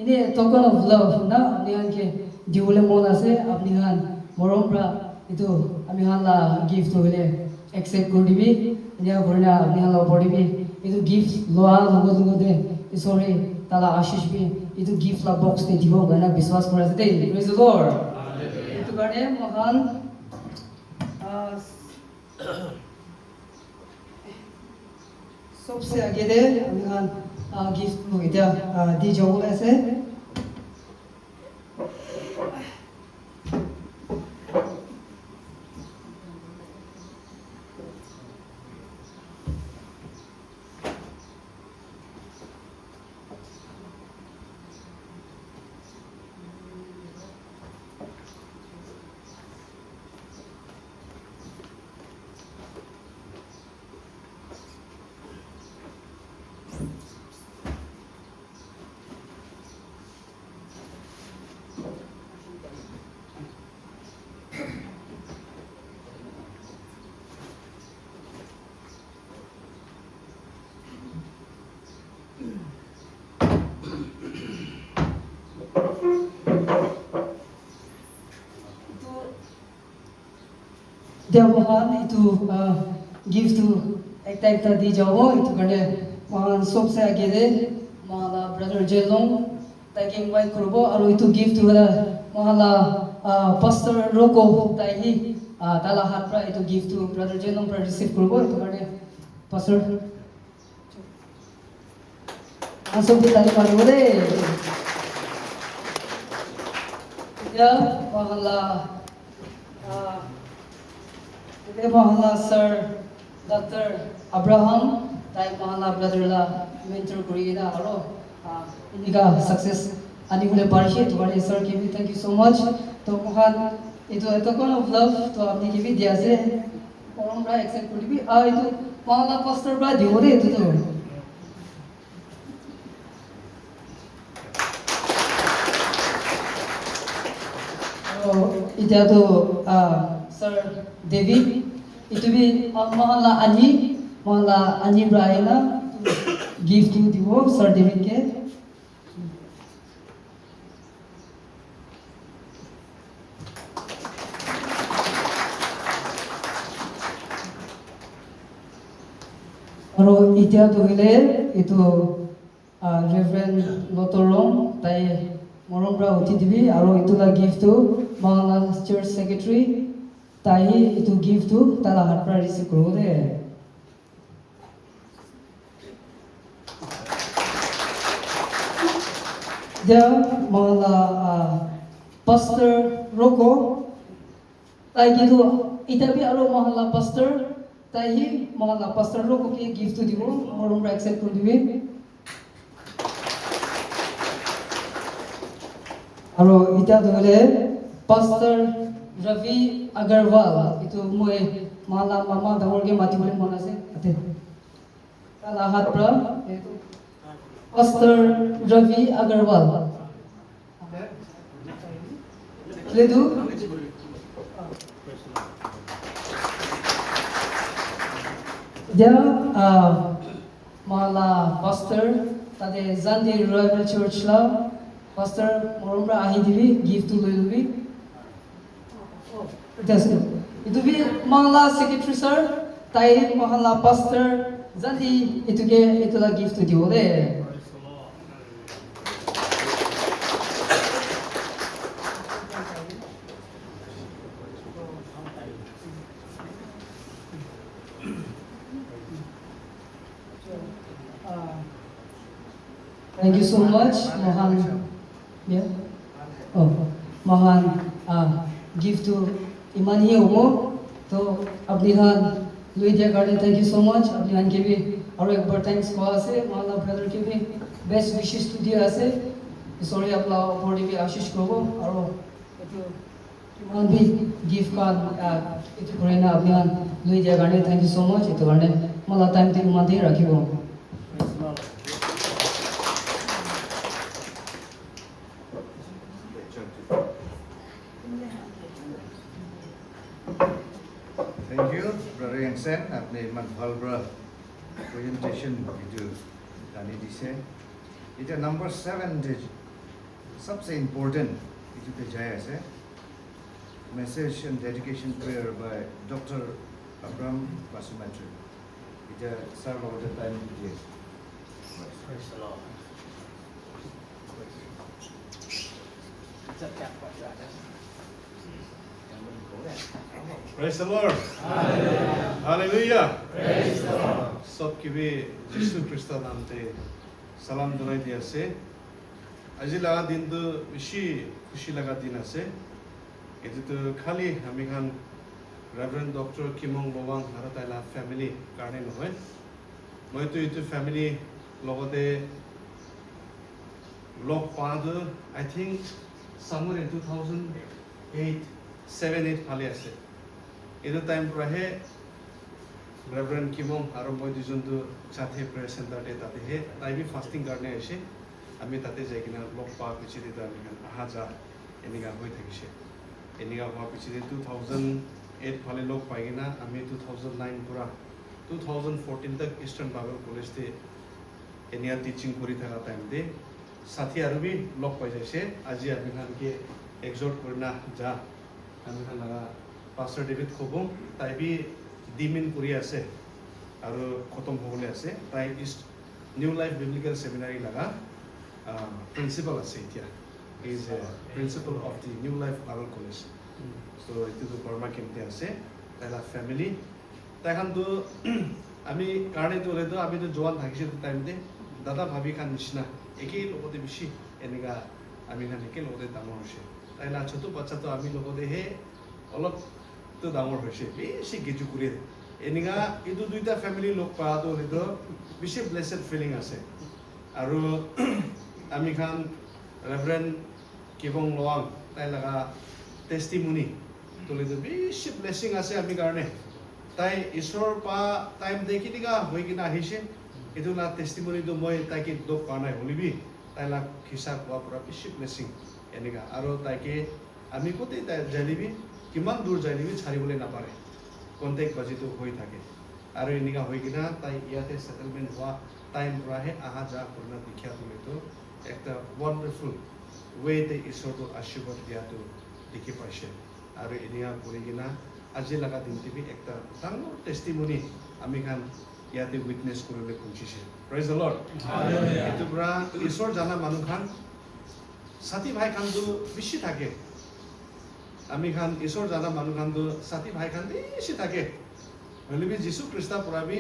इने टोकन ऑफ लव ना आपने अनके दिबोले मोना से आपने हान moromra itu ami hala gift to hile accept koribi inia gorna ami hala poribi itu gift loa logo de isore tala ashish bi itu gift la box te dibo gana biswas kora jate praise the Lord itu gane mahan सबसे आगे दे ami han gift lo ita di jawol ase dia mohan itu give to ekta di jawo itu karne mohan sobse age de mala brother jelong taking white kurbo aru itu give to la mohala pastor roko tai tala hatra itu give to brother jelong pra receive kurbo itu karne pastor asok di tali paru de ya mohala Today Mahala Sir Dr. Abraham tai Mahala brother la mentor kurina aro inika success ani hole parishi to gane sir ki thank you so much to mohan itu eto kon of love to apni ki bi dia se orom ra accept koribi itu Mahala pastor bra diore itu to Ita to Sir David. Ito bi mahal ani Brian give to the world Sir David ke. Aro ita to hile ito Reverend Lotorong tai morong bra uti dibi aro itu la give to Mangala Church Secretary tai itu give to tala hat pra receive kro de. Dia Mangala Pastor Roko tai gitu itabi aro Mangala Pastor tai Mangala Pastor Roko ke give to dibo morong bra accept kro dibi. Aro ita dole Pastor Ravi Agarwal itu moi mala mama dangor ke mati bole mona se ate kala hat pra itu Pastor Ravi Agarwal ledu dia mala pastor tade Zandi Royal Church la Pastor Morumra ahi dibi give to Lulubi. That's it. Itu bi Mangala Secretary Sir, tai Mangala Pastor Zandi itu la give to dibo de. Thank you so much, Mohan. Yeah. Oh, Mohan give to Imani Omo. तो अपनी हान लुइडिया garden thank you so much अपनी हान के भी और एक बार thanks को आसे माला ब्रदर के भी बेस्ट विशेष टू दिया आसे सॉरी अपना बॉडी भी आशीष को और मान भी गिफ्ट कार्ड इतो करेना अपनी हान लुइडिया garden thank you so much इतो गार्डन मला टाइम ते मान दे राखिबो Thank you, Brother Yansen. आपने मन भलब्रा presentation itu tadi dise. Itu number 7 सबसे important itu kejaya se. Message and dedication prayer by Dr. Abraham Basumatri. Itu serve over the time today. Praise the Lord. Praise the Lord. Hallelujah. Praise the Lord. सबके भी यीशु Christ नाम ते सलाम दुनाई दिया से अजी लगा दिन तो खुशी लगा दिन से ये तो खाली हमें खान रेवरेंड डॉक्टर किमोंग लोवांग हरताइला फैमिली कारणे नहय मैं तो ये फैमिली लोगों लोग पाद I think somewhere in 2008 7-8 फाले आसे इधर टाइम पर है रेवरेंड किमोंग आरो मैं दुजन तो साथे प्रेयर सेंटर ते ताते है ताई भी फास्टिंग करने ऐसे आमी ताते जाए कि ना लोग पाक पिछे दे तामी का आजा इन्हीं का होई था किसे इन्हीं का हुआ पिछे दे 2008 फाले लोग पाएंगे ना आमी 2009 पूरा 2014 तक ईस्टर्न बाइबल कॉलेज ते इन्हीं टीचिंग पूरी था टाइम दे साथी आरो भी लोग पाए जैसे आज आमी खान के एक्सोर्ट करना जा आमी खान लगा पास्टर डेविड खोबों ताई भी दिमिन करी आसे और खत्म होने आसे ताई इस न्यू लाइफ बिब्लिकल सेमिनारी लगा प्रिंसिपल आसे इतिया is principal of the new life bible college so इतु तो बर्मा केमते आसे ताइला फैमिली ताइखान तो आमी कारणे तो ले तो आमी तो जवान थाकिसे तो टाइम दे दादा भाभी खान निशिना एके लोगोते बिशी एनेगा आमी खान एके लोगोते दामर होसे ताइला छोटो बच्चा तो आमी लोगोते हे अलग तो दामर होसे बेसी गेजु कुरे एनेगा इदु दुइटा फैमिली लोग पा तो ले तो बेसी ब्लेसेड फीलिंग आसे आरो आमी खान रेवरेंड किबोंग लोवांग ताइलागा टेस्टिमोनी तो ले तो बेसी ब्लेसिंग आसे आमी कारणे ताई ईश्वर पा टाइम देखि दिगा होई किना हिसे इदुला टेस्टिमोनी तो মই তাইকে দোক পানাই হলিবি তাইলা হিসাব वा पूरा बेसी ब्लेसिंग एनेगा आरो ताइके আমি কোতে যাইলিবি কিমান দূৰ যাইলিবি ছাড়িবলৈ নাপাৰে কণ্টেক্ট বাজিটো হৈ থাকে আৰু এনেকা হৈ কিনা তাই ইয়াতে সেটেলমেন্ট হোৱা টাইম পৰাহে আহা যা কৰনা দীক্ষা তুলিতো একটা ওয়ান্ডাৰফুল ওয়েতে ঈশ্বৰটো আশীৰ্বাদ দিয়াটো দেখি পাইছে আৰু এনেকা কৰি কিনা আজি লগা দিনটিভি একটা ডাঙৰ টেষ্টিমনি আমি খান ইয়াতে উইটনেছ কৰিবলৈ খুজিছে প্ৰেজ দ্য লৰ্ড এইটো পৰা ঈশ্বৰ জানা মানুহ খান সাথী ভাই খানটো বেছি থাকে আমি খান ঈশ্বৰ জানা মানুহ খানটো সাথী ভাই খান বেছি থাকে হলিবি যীশু খ্ৰীষ্টা পৰাবি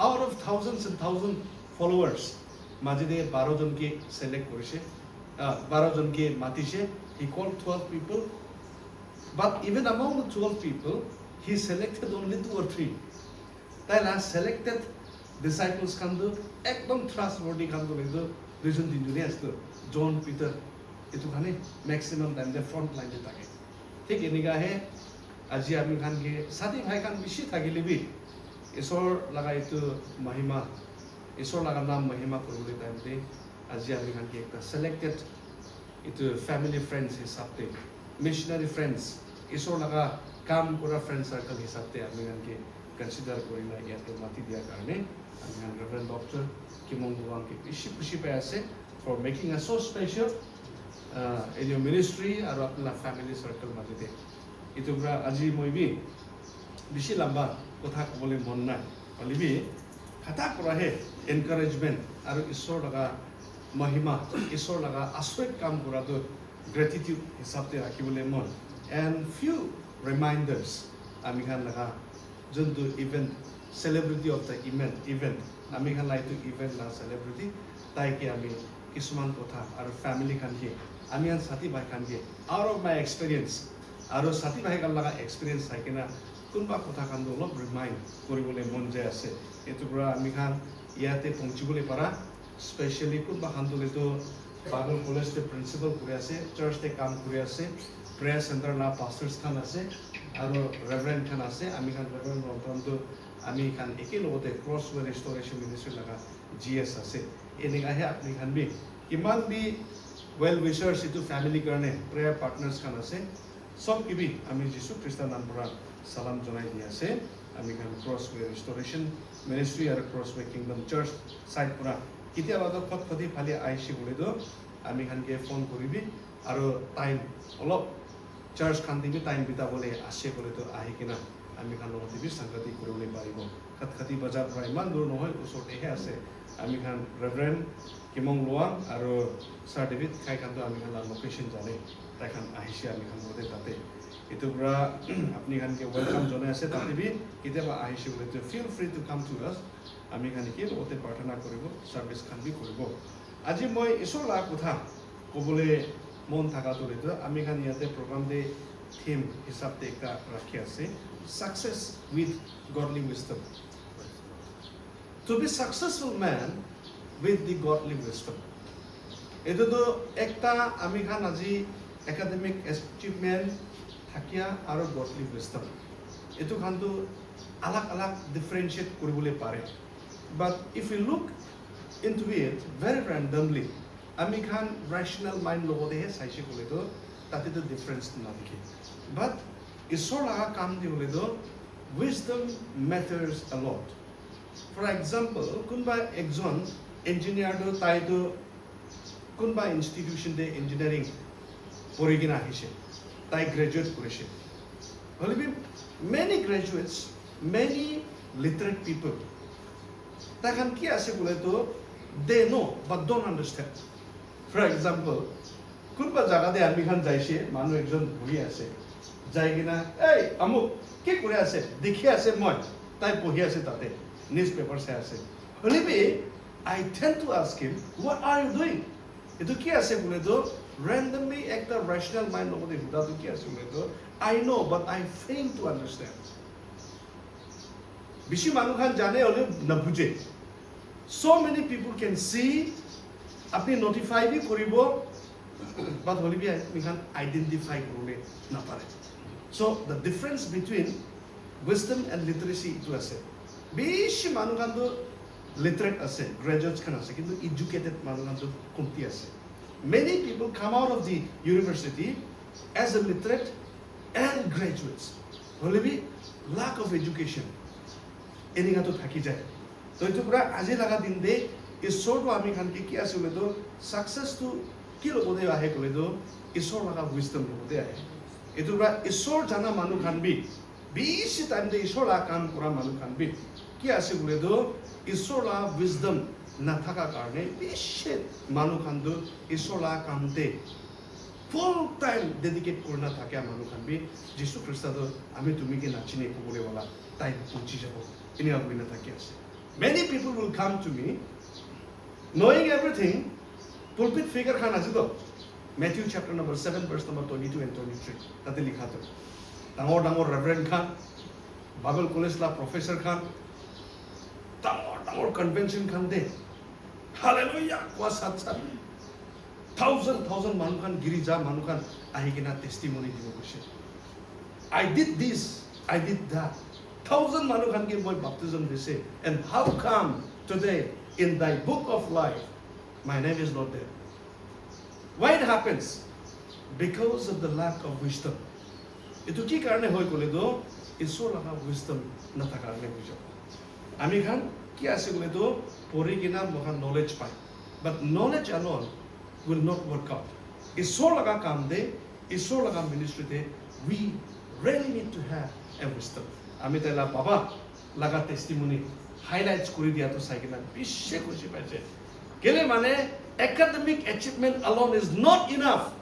out of thousands and thousand followers মাজেদি 12 জনকে সিলেক্ট কৰিছে 12 জনকে মাতিছে he called 12 people but even among the 12 people he selected only 2 or 3 তাই last selected disciples kandu ekdom trustworthy kandu ledo দুইজন তিনজনই আসতো জন পিটার এটু খানে ম্যাক্সিমাম টাইম দে ফ্রন্ট লাইনে থাকে ঠিক এনেকা হে আজি আমি খান কে সাথী ভাই খান বেশি থাকিলিবি ঈশ্বৰ লাগা এইটো মহিমা ঈশ্বৰ লাগা নাম মহিমা কৰিবলৈ টাইম দে আজি আমি খান কে একটা সিলেক্টেড এইটো ফ্যামিলি ফ্রেন্ডস হিসাবতে মিশনারি ফ্রেন্ডস ঈশ্বৰ লাগা কাম কৰা ফ্ৰেন্ড সাৰ্কেল হিসাবতে আমি খান কে কনসিডাৰ কৰি না ইয়াতে মাতি দিয়াৰ কাৰণে আমি খান ৰেভাৰেন্ড ডক্টৰ কিমং দুৱাং কে বেছি খুশি পাই আছে for making us so special in your ministry আৰু আপোনাৰ ফ্যামিলি সাৰ্কেল মাজতে এইটো পৰা আজি মই বি বেছি লম্বা কথা ক'বলৈ মন নাই হলিবি কথা কৰাহে এনকাৰেজমেণ্ট আৰু ঈশ্বৰ লগা মহিমা ঈশ্বৰ লগা আচৰিত কাম কৰাটো গ্ৰেটিটিউড হিচাপে ৰাখিবলৈ মন এণ্ড ফিউ ৰিমাইণ্ডাৰ্ছ আমি খান লগা যোনটো event celebrity of the event আমি খান লাইটো ইভেণ্ট না চেলিব্ৰিটি তাইকে আমি কিছুমান কথা আৰু ফ্যামিলি খানকে আমি আন সাথী ভাই খানকে আউট অফ মাই এক্সপিৰিয়েঞ্চ আৰু সাথী ভাই খান লগা এক্সপিৰিয়েঞ্চ চাই কিনা কোনোবা কথা খান অলপ ৰিমাইণ্ড কৰিবলৈ মন যায় আছে এইটো পৰা আমি খান ইয়াতে পਹੁঁচিবলৈ পাৰা স্পেচিয়েলি কোনোবা খানটোলেতো বাগল কলেজতে প্ৰিন্সিপাল কৰি আছে চাৰ্চতে কাম কৰি আছে প্ৰেয়াৰ চেণ্টাৰ না পাষ্টাৰ্ছ খান আছে আৰু ৰেভাৰেণ্ড খান আছে আমি খান ৰেভাৰেণ্ড ৰন্তনটো আমি খান একেলগতে ক্ৰছৱে ৰেষ্টৰেশ্যন মিনিষ্ট্ৰী লগা GS আছে এনেকাহে আপুনি খান বি কিমান বি ৱেল উইচাৰ্ছ এইটো ফ্যামিলিৰ কাৰণে প্ৰেয়াৰ পাৰ্টনাৰ্ছ খান আছে সব কিবি আমি যীশু খ্ৰীষ্টৰ নাম পৰা সালাম জনাই দি আছে আমি খান ক্ৰছৱে ৰেষ্টৰেশ্যন মিনিষ্ট্ৰী আৰু ক্ৰছৱে কিংডম চাৰ্চ সাইড পৰা কেতিয়াবা তো খটখটি ফালি আহিছে বুলিতো আমি খানকে ফোন কৰিবি আৰু টাইম অলপ চাৰ্চ খান দিবি টাইম বিতাবলৈ আছে বুলিতো আহি কিনা আমি খান লগত দিবি সাংঘাতিক কৰিবলৈ পাৰিব খটখটি বজাৰ পৰা ইমান দূৰ নহয় ওচৰতেহে আছে আমি খান ৰেভাৰেণ্ড কিমং লোৱাং আৰু ছাৰ ডেভিড খাই খানটো আমি খান লোকেশ্যন জানে তাই খান আহিছে আমি খান লগতে তাতে এইটো পৰা আপুনি খানকে ৱেলকাম জনাই আছে তাতে বি কেতিয়াবা আহিছে বুলিতো feel free to come to us আমি খান কি লগতে প্ৰাৰ্থনা কৰিব ছাৰ্ভিচ খান বি কৰিব আজি মই ঈশ্বৰ লগা কথা ক'বলৈ মন থকাটো আমি খান ইয়াতে প্ৰগ্ৰাম দে থিম হিচাপতে একটা ৰাখি আছে success with godly wisdom to be successful man with the godly wisdom এইটোতো একটা আমি খান আজি একাডেমিক এচিভমেণ্ট থাকিয়া আৰু গডলি উইজডম এইটো খানটো আলাগ আলাগ ডিফাৰেঞ্চিয়েট কৰিবলৈ পাৰে but if you look into it very randomly আমি খান ৰেচনেল মাইণ্ড লগতেহে চাইছে ক'লেতো তাতেতো ডিফাৰেঞ্চ নাথাকে বাট ঈশ্বৰ লগা কাম দিবলৈতো wisdom matters a lot for example কোনোবা একজন ইঞ্জিনিয়াৰটো তাইতো কোনোবা ইনষ্টিটিউশ্যনতে ইঞ্জিনিয়াৰিং পঢ়ি কিনে আহিছে তাই গ্ৰেজুৱেট কৰিছে হ'লে মেনি গ্ৰেজুৱেটছ মেনি লিটাৰেট পিপল তাই খান কি আছে বোলেতো দে ন' বাট ডোন্ট আণ্ডাৰষ্টেণ্ড ফৰ এক্সাম্পল কোনোবা জাগাতে আমি খান যাইছে মানুহ একজন বহি আছে যাই কিনা এই আমুক কি কৰি আছে দেখি আছে মই তাই পঢ়ি আছে তাতে নিউজ পেপাৰ চাই আছে হ'লে বি I tend to ask him what are you doing এইটো কি আছে বোলেতো ৰেণ্ডমলি একটা ৰেচনেল মাইণ্ড লগতে সুধাটো কি আছে বোলেতো I know' but I fail to understand বেছি মানুহ খান জানে হ'লেও নুবুজে so many people can see আপনি notify বি কৰিব but হ'লে বি আমি খান আইডেন্টিফাই কৰিবলৈ নাপাৰে so the difference between wisdom and literacy ইটো আছে বেছি মানুহ খানটো literate আছে graduates খান আছে কিন্তু educated মানুহ খানটো কমতি আছে many people come out of the university as a literate and graduates. Only lack of education. Anything to thaki jai. So itu pura aje laga din de ishor to ami khan ke kya sule to success to kilo bode ahe kole to ishor laga wisdom bode ahe. Itu pura ishor jana manu khan bi bishi time de ishor la kam kora manu khan bi kya ase kole to ishor la wisdom na thaka karne bishi manu khan do ishor la kam de full time dedicate korna thake manu khan bi Jisu Christa to ami tumi ke nachine ko bole wala time puchi jabo ini abu na thake ase. Many people will come to me knowing everything. Pulpit figure khan ase to Matthew chapter number 7 verse number 22 and 23 tate likha to dangor reverend khan Bible college la professor khan dangor convention khan de hallelujah kwa sat thousand manu khan girija manu khan ahi kina testimony dibo kose I did this I did that 1,000 manu khan ke moi baptism dise and how come today in thy book of life my name is not there. Why it happens? Because of the lack of wisdom. Itu ki karne hoy kole do isor laga wisdom na ta karne bujo. Ami khan ki ase kole do pori kina mohan knowledge pai. But knowledge alone will not work out. Isor laga kam de, isor laga ministry de, we really need to have a wisdom. Ami tela baba laga testimony highlights kori dia to saikina bishe khushi paise. Kele mane academic achievement alone is not enough.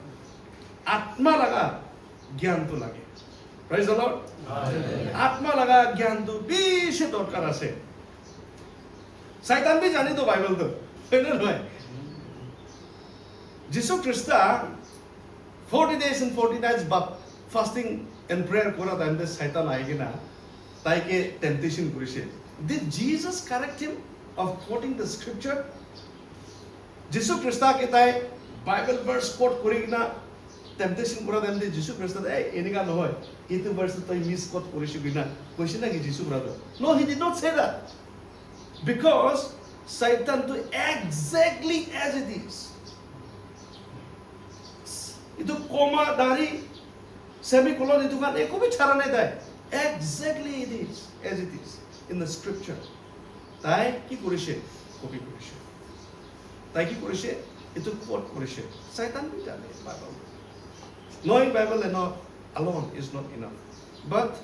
Atma laga gyan to lage. Praise the Lord. Atma laga gyan to bishe dorkar ase. Satan bhi jani to Bible to. Hoy na. Jisu Christa 40 days and 40 nights fasting and prayer kora time de Satan aigina tai ke temptation kurise. Did Jesus correct him of quoting the scripture? Jisu Christa ke tai Bible verse quote kurigina temptation kora time de Jisu Christa ei enika no hoy itu verse to miss quote kurisu gina question na ki Jisu brother. No, he did not say that. Because Satan do exactly as it is. Itu koma dari semicolon itu kan eko bhi chara nahi dai. Exactly it is as it is in the scripture. Tai ki korise? Copy korise. Tai ki korise? Itu quote korise. Satan bhi jane Bible. Knowing Bible alone is not enough. But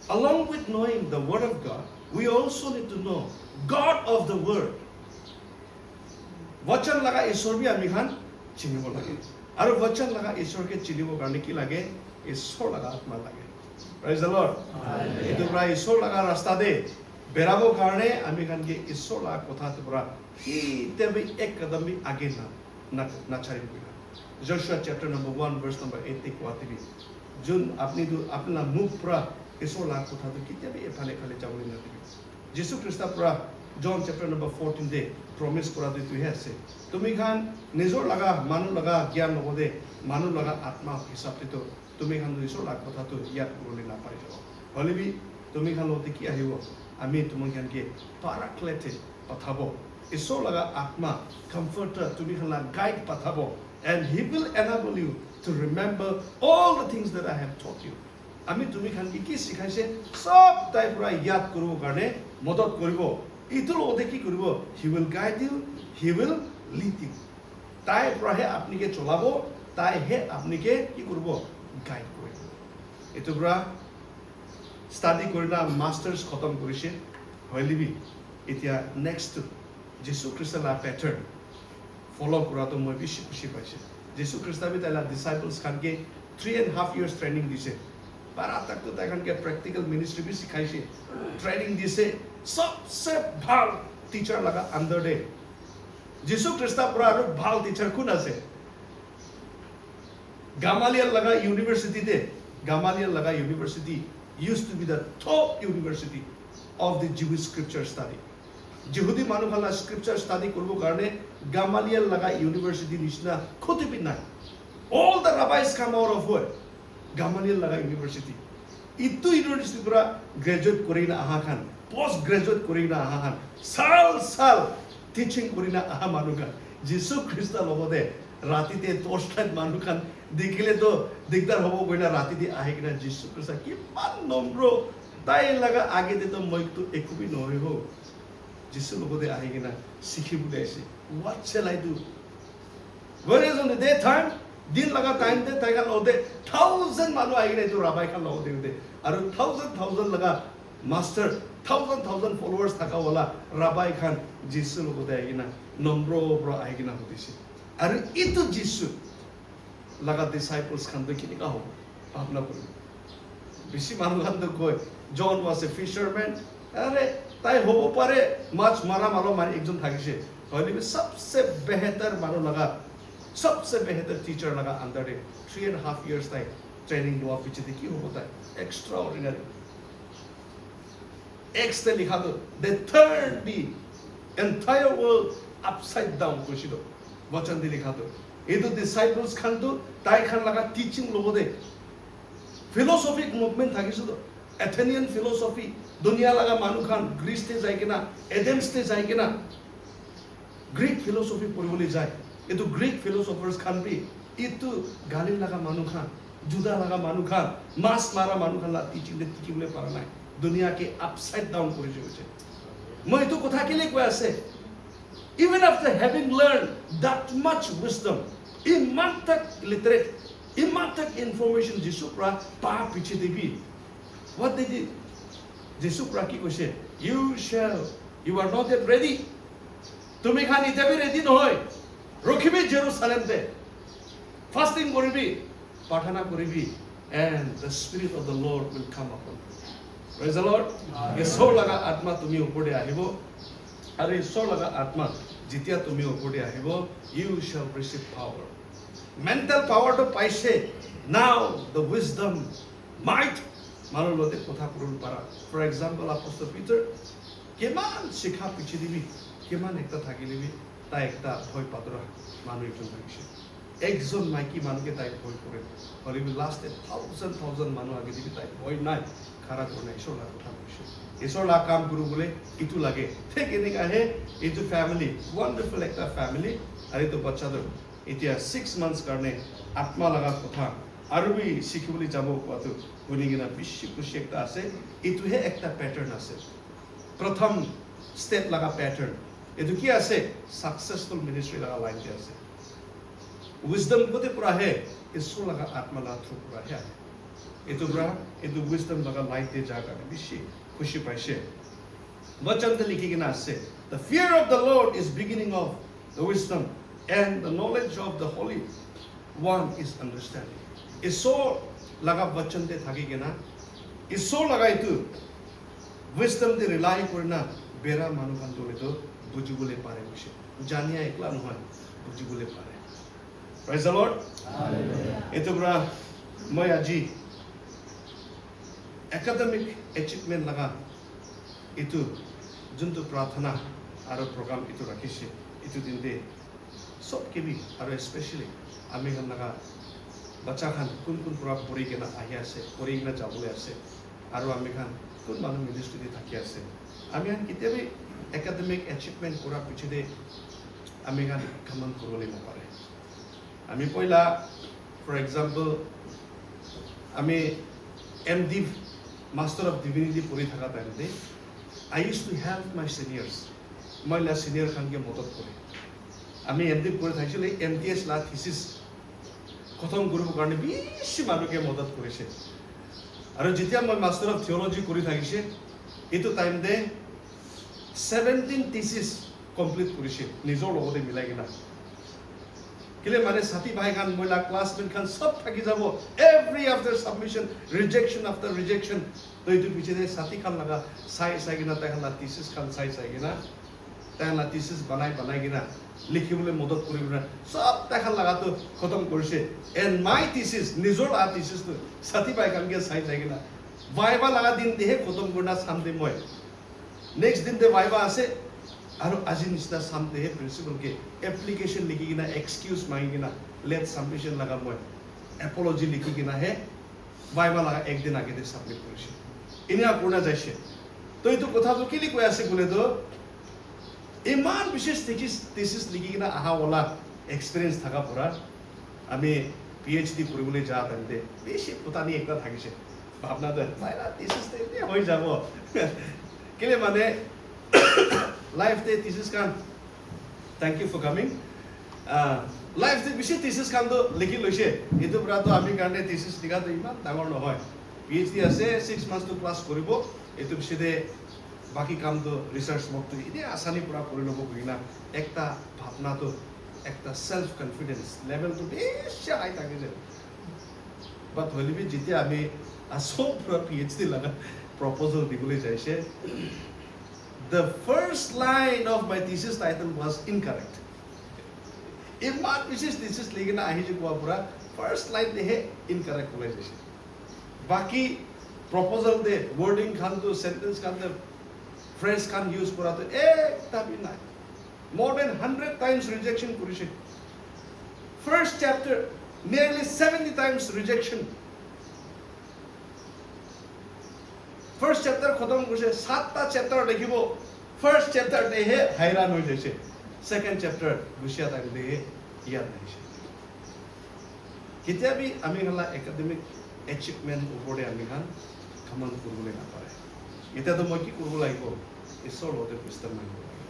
along with knowing the word of God, we also need to know God of the word. Vachan laga ishor bhi ami khan chinibo lage. Aru vachan laga ishor ke chinibo karne ki lage? Ishor laga atma lage. Praise the Lord. Itu pra ishor laga rasta de berabo karne ami khan ke ishor laga kotha to pra ki tebe ek kadam bhi age na chari bina. Joshua chapter number 1 verse number 8 te kwati bi. Jun apni du apna mukh pra ishor laga kotha to ki tebe ephale khale chawli na dibi. Jisu Christa pra John chapter number 14 de promise kora de tu hai se tumi khan nizor laga manu laga gyan logode manu laga atma hisab te to tumi khan nizor laga kotha to yat kurole na pai jabo hole bi tumi khan lote ki ahibo ami tumi khan ke paraclete pathabo isor laga atma comforter tumi khan la guide pathabo and he will enable you to remember all the things that I have taught you. Ami tumi khan ki sikhaise sob tai pura yat koribo karne modot koribo. Itul ode ki koribo, he will guide you, he will lead you. Tai pura he apni ke cholabo, tai he apni ke ki koribo, guide koribo. Itu pura study korina masters khatam korise hoili bi etia next Jisu Christa la pattern follow kora to moi bishi khushi paise. Jisu Christa bi tala disciples khan ke 3.5 years training dise. Bara tak to tai khan ke practical ministry bi sikhaise. Training dise सबसे भाल teacher लगा अंदर day जिसु Crysta पूरा भाल teacher कौन है गामालियल लगा यूनिवर्सिटी दे गामालियल लगा university used to be the top university of the Jewish scripture study. Jehudi manu khala scripture study korbo karne Gamaliel laga university nishna khoti bin nai. All the rabbis come out of where? Gamaliel laga university. Itu university pura graduate korina aha khan, post graduate korina aha khan, sal teaching korina aha manu khan. Jisu Christa logode ratite 10 manu khan দেখিলেতো দিগদাৰ হ'ব গৈ না ৰাতিতে আহি কিনে যীশু খ্ৰীষ্ট কিমান নম্ৰ তাই লগা আগেতেতো মইতো একোবি নহয় হো যীশু লগতে আহি কিনে শিকিবলৈ আহিছে what shall I do whereas on the daytime din laga time te taiga lode 1000 manu ahi na to rabai khan lode de aru 1000 laga master 1000 followers thaka wala rabai khan jisu logote ahi na nombro bro ahi na hodise aru itu jisu laga disciples khan to kini ka hobo bhabna kori beshi manu khan to koi John was a fisherman are tai hobo pare mach mara malo mari ekjon thakise hoile sabse behtar manu laga सबसे बेहतर teacher लगा अंदर 3.5 years तक training हुआ पीछे देखिए वो होता है एक्स्ट्राऑर्डिनरी एक्स ने लिखा तो they turned the entire world upside down कुछ तो वचन दे लिखा तो ये तो disciples खान तो ताई खान लगा टीचिंग लोगों दे philosophic movement था किसी तो Athenian philosophy दुनिया लगा मानु खान ग्रीस ते जाएगी ना एथेंस ते जाएगी ना ग्रीक philosophy पूरी बोली जाए itu Greek philosophers khan bhi itu galil laga manu khan juda laga manu khan mas mara manu khan la teaching de tikibule para nai dunia ke upside down kori joise moi itu kotha ke liye koi ase even after having learned that much wisdom iman tak literate iman tak information jisu pra pa piche debi what they did jisu pra ki koise you are not yet ready tumi khan ite bhi ready no hoy রখিবি জেরুসালেমতে fasting করিবি প্রার্থনা করিবি and the spirit of the Lord will come upon you praise the Lord ঈশ্বৰ লগা আত্মা তুমি ওপৰতে আহিব আৰু ঈশ্বৰ লগা আত্মা যেতিয়া তুমি ওপৰতে আহিব you shall receive power mental power to পাইছে now the wisdom might মানুহ লতে কথা কৰিব পাৰা for example apostle Peter কিমান শিক্ষা পিছে দিবি কিমান একটা থাকি দিবি তাই একটা ভয় পাতরা মানুষ একজন থাকিছে একজন মাইকি মানুষকে তাই ভয় করে হলে লাস্টে 1000 মানুষ আগে দিবি তাই ভয় নাই খারাপ করে নাই ঈশ্বর কথা কৈছে ঈশ্বর কাম কৰো বলে ইটো লাগে ঠিক এনেকা হে এইটো ফ্যামিলি ওয়ান্ডাৰফুল একটা ফ্যামিলি আৰ এইটো বাচ্চাদেৰ এতিয়া 6 মান্থস কাৰণে আত্মা লাগা কথা আৰু বি শিকিবলৈ যাব কোৱাটো শুনি কিনা বেছি খুশি একটা আছে এইটোহে একটা প্যাটাৰ্ন আছে প্ৰথম স্টেপ লাগা প্যাটার্ন এটো কি আছে সাকসেসফুল মিনিস্ট্রি লাগা লাইন তে আছে উইজডম কোতে পুরা হে ঈশ্বর লাগা আত্মা লাগা থ্রু পুরা হে এটো উইজডম লাগা লাইন তে জায়গা বেশি খুশি পাইছে বচন তে লিখি কিনা আছে the fear of the Lord is beginning of the wisdom and the knowledge of the holy one is understanding ঈশ্বর লাগা বচন তে থাকি কিনা ঈশ্বর লাগা এটো উইজডম তে রিলাই করে না বেরা মানুষ কান তোলে তো বুঝিবলে পারে বসে জানিয়া একলা নহয় বুঝিবলে পারে প্রাইজ দ্য লর্ড হালেলুয়া এতো ব্রা মই আজি একাডেমিক অ্যাচিভমেন্ট লাগা এতো যোনটো প্রার্থনা আর প্রোগ্রাম এতো রাখিছে এতো দিন দে সব কেবি আর স্পেশালি আমি খান লাগা বাচ্চা খান কোন পুরা পড়ি কেনা আহি আছে পড়ি কিনা যাবলে আছে আর আমি খান কোন মানুষ মিনিস্ট্রিতে থাকি আছে আমি খান কিতাবে একাডেমিক অ্যাচিভমেন্ট করার পিছনে আমি গান কামান করবলে নপারে আমি পয়লা ফর এক্সাম্পল আমি এমডি মাস্টার অফ ডিভিনিটি পড়ি থাকা টাইমতে I use to help my seniors মইলা সিনিয়র খানকে মদত করে আমি এমডি পড়ি থাকিলে এমটিএস লা থিসিস খতম কৰিব কাৰণে বেছি মানুহে মদত কৰিছে আৰু যেতিয়া মই মাস্টাৰ অফ থিওলজি কৰি থাকিছে এইটো টাইম দে 17 thesis complete কৰিছে নিজৰ লগতে মিলাই কিনা কিলে মানে সাথী ভাই খান মইলা ক্লাসমেট খান সব থাকি যাব এভৰি আফটাৰ সাবমিশন ৰিজেকশন আফটাৰ ৰিজেকশন তো এইটো পিছতে সাথী খান লাগা চাই কিনা তাইলা thesis খান চাই কিনা তাইলা thesis বনাই কিনা লিখিবলৈ মদত কৰিবলৈ সব তাইখান লাগাটো খতম কৰিছে এন্ড মাই thesis নিজৰ thesis তো সাথী ভাই খানকে চাই কিনা ভাইবা লাগা দিন দেহে খতম কৰনা সামদে মই নেক্সট দিন দে ভাইবা আছে আৰু আজি নিচিনা সামদে হে প্ৰিন্সিপাল কে এপ্লিকেশন লিখি কিনা এক্সকিউজ মাগি কিনা লেট সাবমিশন লাগা মই এপোলজি লিখি কিনা হে ভাইবা লাগা একদিন আগে দে সাবমিট কৰিছে ইনিয়া পূৰ্ণ যাইছে তো এইটো কথাটো কি কৈ আছে বলে তো ইমান বিশেষ thesis লিখি কিনা আহা ওলা এক্সপেৰিয়েন্স থাকা পৰা আমি PhD কৰিবলৈ যা তেন্তে বেছি ফুটানি একটা থাকিছে ভাবনাটো মাইনা থিসিসতে এনে হৈ যাব কেলে মানে লাইফতে থিসিস কাম থ্যাংক ইউ ফর কামিং লাইফতে বেছি থিসিস কামটো লিখি লৈছে এটো পৰাটো আমি কাৰণে থিসিস লিখাটো ইমান ডাঙৰ নহয় PhD আছে 6 মান্থ তো ক্লাস কৰিব এটো পিছতে বাকি কামটো ৰিসাৰ্চ মকটো ইনে আসানি পুৰা কৰি লব কইনা একটা ভাবনাটো একটা সেলফ কনফিডেন্স লেভেলটো বেশি হাই থাকে যে বাট হলিবি যেতিয়া আমি আসল পুরা PhD লাগা প্রপোজাল দিবলৈ যাইছে the first line of my thesis title was incorrect ইমান বিশেষ thesis লিখিনা আহি যে কোৱা পুরা first line দেহে incorrect হৈ যাইছে বাকি proposal De wording খানটো sentence খানটো phrase can use kora to ekta bhi nai more than 100 times rejection korise first chapter nearly 70 times rejection first chapter khatam korise 7 ta chapter likhibo first chapter de he hairan hoi jaise second chapter gusia tak de yad nahi kitia bhi ami hala academic achievement upore ami kan kaman kurule na pare এটা তো মই কি কৰিব লাগিব ঈশ্বৰ লগতে wisdom মাগিব লাগে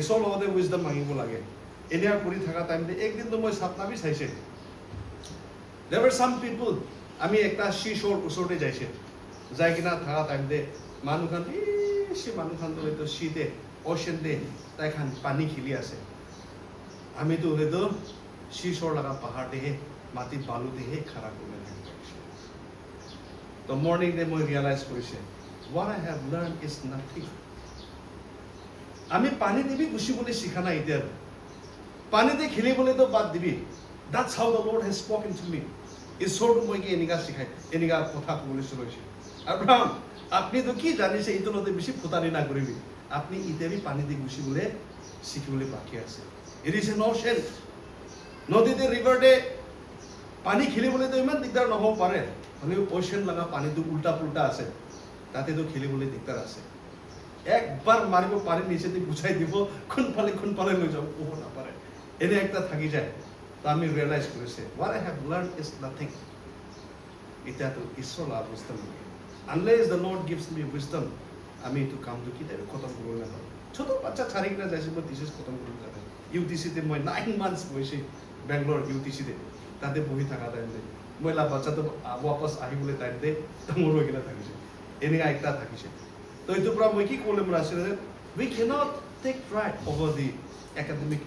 ঈশ্বৰ লগতে wisdom মাগিব লাগে এনিয়া কৰি থাকা টাইমতে একদিন তো মই সাপনাবি চাইছে there were some people আমি একটা seashore ওচৰতে যাইছে যাই কিনা থাকা টাইমতে মানুহখান সে মানুহখান তো শীতে ocean দে তাইখান পানী খেলি আছে আমি তো হয়তো seashore লাগা পাহাড় দেহে মাটি বালু দেহে খাৰা কৰি থাকিব তো মৰ্নিং দে মই ৰিয়ালাইজ কৰিছে what I have learned is nothing. আমি পানি দিবি গুছি বলে শিখা না ইতিয়া পানি দিয়ে খেলি বলে তো বাদ দিবি that's how the Lord has spoken to me ঈশ্বর মই কি এনিকা শিখাই এনিকা কথা কবলৈ চলৈছে আব্রাহাম আপনি তো কি জানিছে ইতলতে বেশি ফুটানি না করিবি আপনি ইতেবি পানি দিয়ে গুছি বলে শিখিবলৈ বাকি আছে it is an ocean নদীতে রিভারতে পানি খেলিবলৈ তো ইমান দিগদাৰ নহব পাৰে মানে ocean লাগা পানীটো উল্টা পুল্টা আছে তাতে তো খেলিবলৈ দিগদাৰ আছে একবাৰ মাৰিব পাৰি নিচেতে বুঝাই দিব কোন ফালে লৈ যাব ক'ব নাপাৰে এনে একটা থাকি যায় তো আমি ৰিয়েলাইজ কৰিছে what I have learned is nothing এটা তো ঈশ্বৰ লাভ wisdom unless the Lord gives me wisdom আমি তো কামটো কি তাই খতম কৰিব নাপাৰো ছোট বাচ্চা ছাড়ি কিনা যাইছে মই থিসিস খতম কৰিব যাবে UTC তে মই 9 মান্থস বহিছে বেংগলোর UTC তে তাতে বহি থাকা টাইমতে মই লা বাচ্চা তো वापस আহিবলৈ টাইমতে ডাঙৰ হৈ কিনা থাকিছে এনেকা একটা থাকিছে তো এইটো পৰা মই কি ক'লে মোৰ আছে we cannot take pride over the academic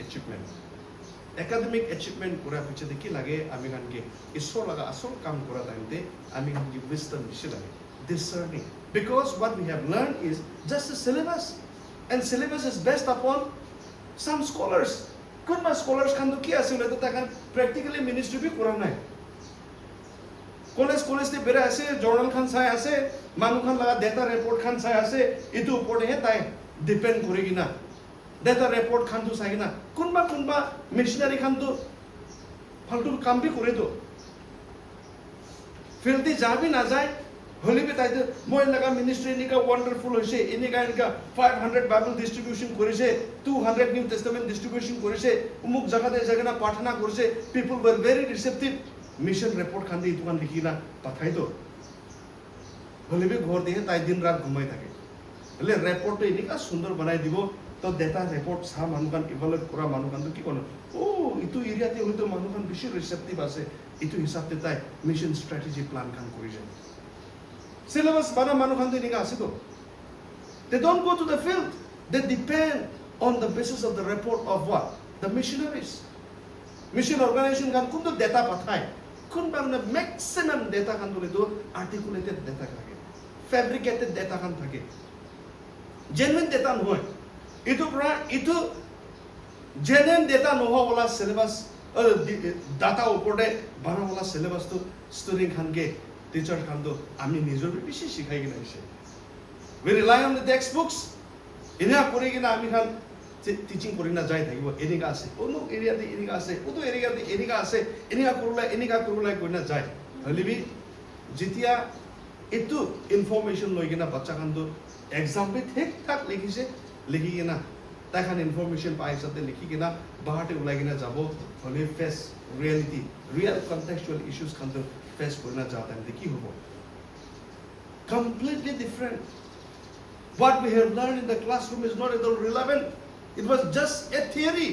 achievement কৰা পিছতে কি লাগে আমি কানকে ঈশ্বৰ লগা আসল কাম কৰা টাইমতে আমি কানকে wisdom বেছি লাগে discerning because what we have learned is just a syllabus and syllabus is based upon some scholars কোনবা scholars খানটো কি আছে তো তাকান practically ministry বি কৰা নাই কলেজ তে বেৰা আছে জাৰ্নাল খান চাই আছে মানুহ খান লগা ডেটা ৰিপৰ্ট খান চাই আছে ইটো ওপৰতে তাই ডিপেন্ড কৰি কিনা ডেটা ৰিপৰ্ট খানটো চাই কিনা কোনবা মিশনাৰী খানটো ফালতু কাম বি কৰে তো ফিল্ডে যাবি না যায় হলিবি তাইতো মই লগা মিনিষ্ট্ৰি এনেকা ওয়ান্ডাৰফুল হৈছে এনেকা 500 বাইবেল ডিস্ট্ৰিবিউশন কৰিছে 200 নিউ টেস্টামেন্ট ডিস্ট্ৰিবিউশন কৰিছে অমুক জায়গাতে জায়গা প্ৰাৰ্থনা কৰিছে পিপল वर very receptive মিশন রিপোর্ট খান দিয়ে দোকান লিখি না পাঠাই তো হলিবি ঘর দিয়ে তাই দিন রাত ঘুমাই থাকে হলে রিপোর্টটো এনেকা সুন্দর বানাই দিব তো ডেটা রিপোর্ট সা মানুকান ইভালুয়েট কৰা মানুকান তো কি কোন ও ইটো এরিয়াতে হয়তো মানুকান বেশি রিসেপটিভ আছে ইটো হিসাবতে তাই মিশন স্ট্র্যাটেজি প্ল্যান খান কৰি যায় সিলেবাস বানা মানুকান তো এনেকা আছে তো they don't go to the field they depend on the basis of the report of what the missionaries mission organization kan kunto data পাঠায় কোনবা মানে ম্যাক্সিমাম ডেটা খান বলে তো আর্টিকুলেটেড ডেটা থাকে ফেব্রিকেটেড ডেটা খান থাকে জেনুইন ডেটা নহয় ইটো পৰা ইটো জেনুইন ডেটা নহওয়ালা সিলেবাস ডাটা ওপৰতে বানাওয়ালা সিলেবাস তো স্টুডেন্ট খানকে টিচাৰ খান তো আমি নিজৰ বেশি শিখাই কিনা হৈছে we rely on the textbooks এনে কৰি কিনা আমি খান টিচিং কৰি না যাই থাকিব এনেকা আছে কোনো এৰিয়াতে এনেকা আছে কোনো এৰিয়াতে এনেকা আছে এনেকা কৰলাই কৰি না যায় হলিবি যেতিয়া এটো ইনফৰমেশন লৈ কিনা বাচ্চা খান তো এক্সাম বি ঠিক ঠাক লিখিছে লিখি কিনা তাইখান ইনফৰমেশ্যন পাই হিচাপে লিখি কিনা বাহাতে ওলাই কিনা যাব হ'লে face reality real contextual issues খানটো ফেচ কৰি না যাওঁ টাইমতে কি হ'ব completely different. What we have learned in the classroom is not at all relevant. It was just a theory.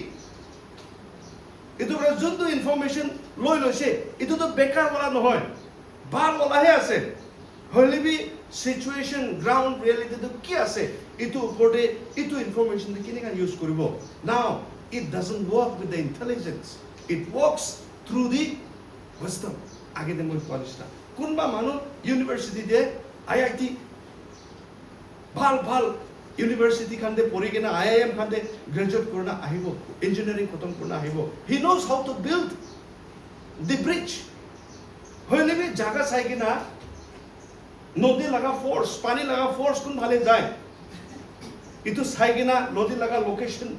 Itu bara juntu information loi loise itu to bekar wala nohoy bal wala he ase hoile bi situation ground reality to ki ase itu upore itu information de kini kan use koribo. Now it doesn't work with the intelligence, it works through the wisdom. Age de moi polishta kunba manu university de IIT ভাল university খানতে পঢ়ি কিনে IIM খানতে graduate corona আহিব engineering খতম corona আহিব he knows how to build the bridge হইলে B জাগা চাই কিনা নদী লাগা ফোর্স পানী লাগা ফোর্স কোন ভালে যায় ইটো চাই কিনা নদী লাগা লোকেশন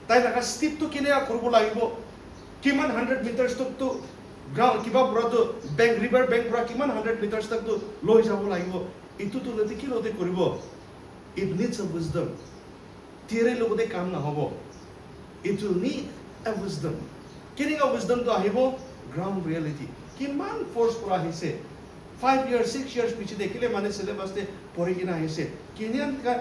তাই লাগা স্টিপটো কিনে কৰিব লাগিব কিমান 100 মিটাৰছ তকটো গ্ৰাউণ্ড কিবা পুৰাটো বেংক ৰিভাৰ বেংক পুৰা কিমান 100 মিটাৰছ তকটো লৈ যাব লাগিব ইটো তো লতে কি লতে কৰিব it needs a wisdom theory লগতে কাম না হ'ব it will need a wisdom কিনিং a wisdom তো আহিব ground reality কিমান ফোর্স পৰা আহিছে 5 years 6 years পিছে দেখিলে মানে সিলেবাস তে পঢ়ি কিনা আহিছে কিনিয়ান কা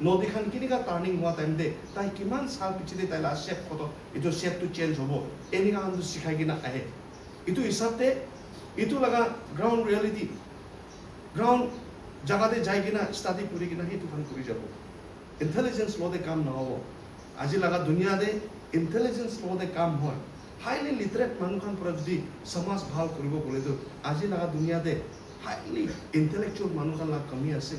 নদীখান কিনিকা টার্নিং হোৱা টাইম দে তাই কিমান সাল পিছে দে তাই লাষ্ট শেপ কত ইটো শেপ টু চেঞ্জ হ'ব এনিকা আনু শিখাই কিনা আহে ইটো হিসাবতে ইটো লাগা গ্রাউন্ড রিয়েলিটি গ্রাউন্ড জাগাতে যাই কিনা স্টাডি কৰি কিনা সেইটো কাম কৰি যাব ইন্টেলিজেন্স লতে কাম নহব আজি লাগা দুনিয়াতে ইন্টেলিজেন্স লতে কাম হয় হাইলি লিটাৰেট মানুহখান পৰা যদি সমাজ ভাল কৰিব বলেতো আজি লাগা দুনিয়াতে হাইলি ইন্টেলেকচুৱেল মানুহখান লাগ কমি আছে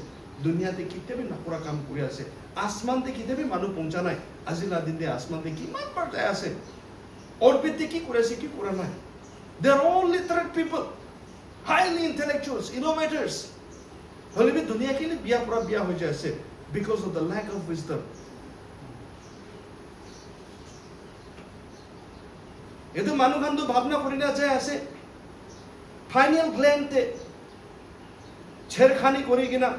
দুনিয়াতে কিতেবে নকৰা কাম কৰি আছে আসমানতে কিতেবে মানুহ পৌঁছা নাই আজি লা দিনতে আসমানতে কিমান বাৰ যায় আছে অৰবিতে কি কৰি আছে কি কৰা নাই they are all literate people highly intellectuals innovators হলে বি দুনিয়া কি বিয়া পুরা বিয়া হয়ে যাচ্ছে because of the lack of wisdom এতো মানুষ খান তো ভাবনা করি না যায় আছে ফাইনাল গ্ল্যান্ডে ছেড়খানি করে কিনা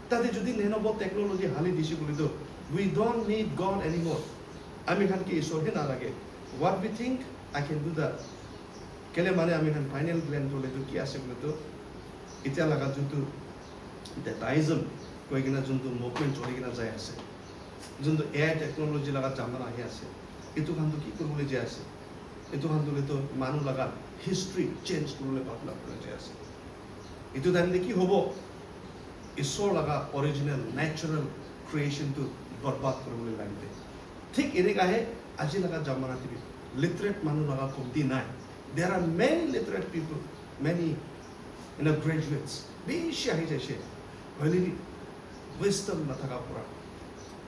তাতে যদি নেনব টেকনোলজি হালি দিছি বলি তো we don't need God anymore আমি খান কি ঈশ্বর হে না লাগে what we think I can do that কেলে মানে আমি খান ফাইনাল গ্ল্যান্ড হলে তো কি আছে বলি তো এটা লাগা যুন্তু Dataism কৈ কিনা যোনটো মুভমেন্ট চলি কিনা যায় আছে যোনটো AI টেকনোলজি লাগা জামানা আহি আছে এটো খানটো কি কৰিবলৈ যায় আছে এটো খানটো তো মানুহ লাগা হিষ্ট্ৰি চেঞ্জ কৰিবলৈ ভাবনা কৰি যায় আছে এটো টাইমে কি হ'ব ঈশ্বৰ লাগা অৰিজিনাল ন্যাচাৰাল ক্ৰিয়েশনটো বৰবাদ কৰিবলৈ লাগিবে ঠিক এনেকাহে আজি লাগা জামানাতে লিটাৰেট মানুহ লাগা কমতি নাই there are many literate people many graduates বেশি আহি যাইছে হইলে wisdom নাথাকা পৰা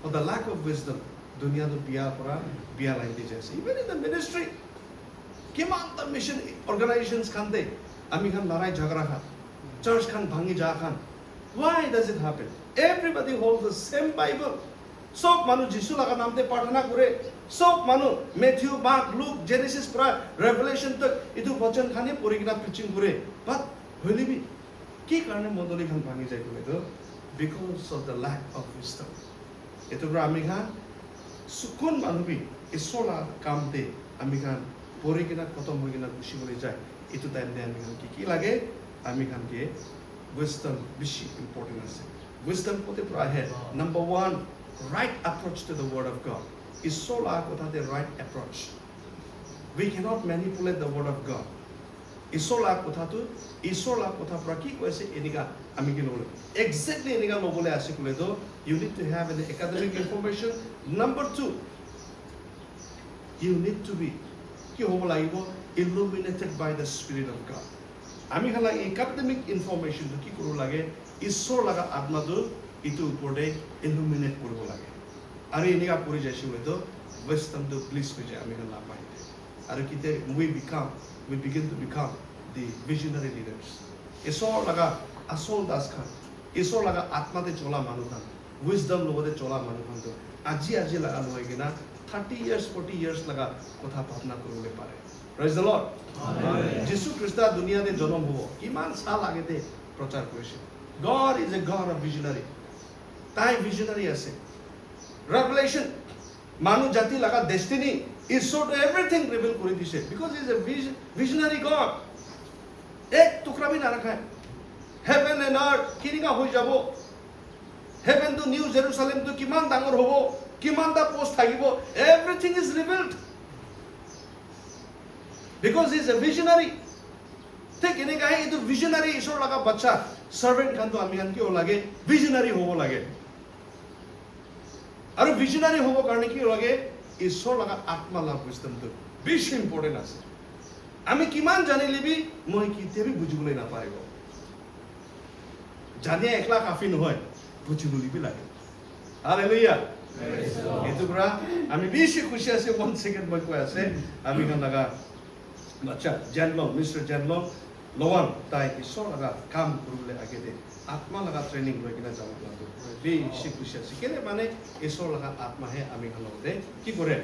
for the lack of wisdom দুনিয়া তো বিয়া পৰা বিয়া লাইন দি যাইছে even in the ministry কিমান the mission organizations খানতে আমি খান লড়াই ঝগড়া খান চার্চ খান ভাঙি যা খান why does it happen everybody holds the same bible সব মানুষ যিশু লাগা নামতে প্রার্থনা করে সব মানুষ ম্যাথিউ মার্ক লুক জেনেসিস পৰা রেভেলেশন তক ইটো বচন খানে পড়ি কিনা প্রিচিং করে বাট হইলিবি কি কারণে মণ্ডলী খান ভাঙি যায় বলে তো because of the lack of wisdom এটো পৰা আমি খান কোন মানুবি ঈশ্বৰ কাম দে আমি খান পড়ি কিনা খতম হৈ কিনা খুশি বলে যায় এটো টাইম দে আমি খান কি লাগে আমি খান কে উইজডম বেশি ইম্পর্টেন্ট আছে উইজডম কোতে পৰা আহে number 1 right approach to the word of God ঈশ্বৰ কথাতে right approach we cannot manipulate the word of God ঈশ্বৰ কথাটো ঈশ্বৰ কথা পৰা কি কৈছে এনিকা আমি কি লবলৈ এক্স্যাক্টলি এনিকা লবলৈ আছে কলে তো you need to have an academic information number 2 you need to be কি হ'ব লাগিব illuminated by the spirit of God আমি খালা academic information তো কি কৰিব লাগে ঈশ্বৰ লাগা আত্মাটো ইটো ওপৰতে ইলুমিনেট কৰিব লাগে আৰু এনিকা পৰি যাইছে বলে তো wisdom to bliss হৈ যায় আমি খালা পাই আৰু কিতে we begin to become the visionary leaders ঈশ্বৰ লাগা আসল দাস খান ঈশ্বৰ লাগা আত্মাতে চলা মানুহ খান wisdom লগতে চলা মানুহ খান তো আজি লাগা নহয় কিনা 30 years 40 years লাগা কথা ভাবনা কৰিবলৈ পাৰে praise the lord amen যীশু খ্ৰীষ্ট দুনিয়াতে জন্ম হ'ব কিমান সাল আগতে প্ৰচাৰ কৰিছে God is a God of visionary তাই visionary আছে revelation manu jati laga destiny ঈশ্বৰ to everything reveal কৰি দিছে because he is a visionary God এক টুকৰা বি নাৰাখে heaven and earth কিনিকা হৈ যাব heaven to new Jerusalem to কিমান ডাঙৰ হ'ব কিমানটা পোষ্ট থাকিব everything is revealed because he is a visionary ঠিক এনেকা এইটো visionary ঈশ্বৰ লগা বাচ্চা servant খানটো আমি আন কিয় লাগে visionary হ'ব লাগে আৰু visionary হ'ব কাৰণে কি লাগে ঈশ্বৰ লগা আত্মা লাভ wisdomটো বেছি ইম্পৰ্টেণ্ট আছে আমি কিমান জানিলেবি মই কেতিয়াবি বুজিবলৈ নাপাৰিব জানিয়া একলা কাফি নহয় বুজিবলিবি লাগে হালেলুয়া এইটো পৰা আমি বেছি খুশি আছে 1 সেকেন্ড মই কৈ আছে আমি খান লগা বাচ্চা জানলং মিস্টাৰ জানলং লৱান তাই ঈশ্বৰ লগা কাম কৰিবলৈ আগে দে আত্মা লগা ট্ৰেইনিং লৈ কিনে যাব লাগে বেছি খুশি আছে কেলে মানে ঈশ্বৰ লগা আত্মাহে আমি খান লগতে কি কৰে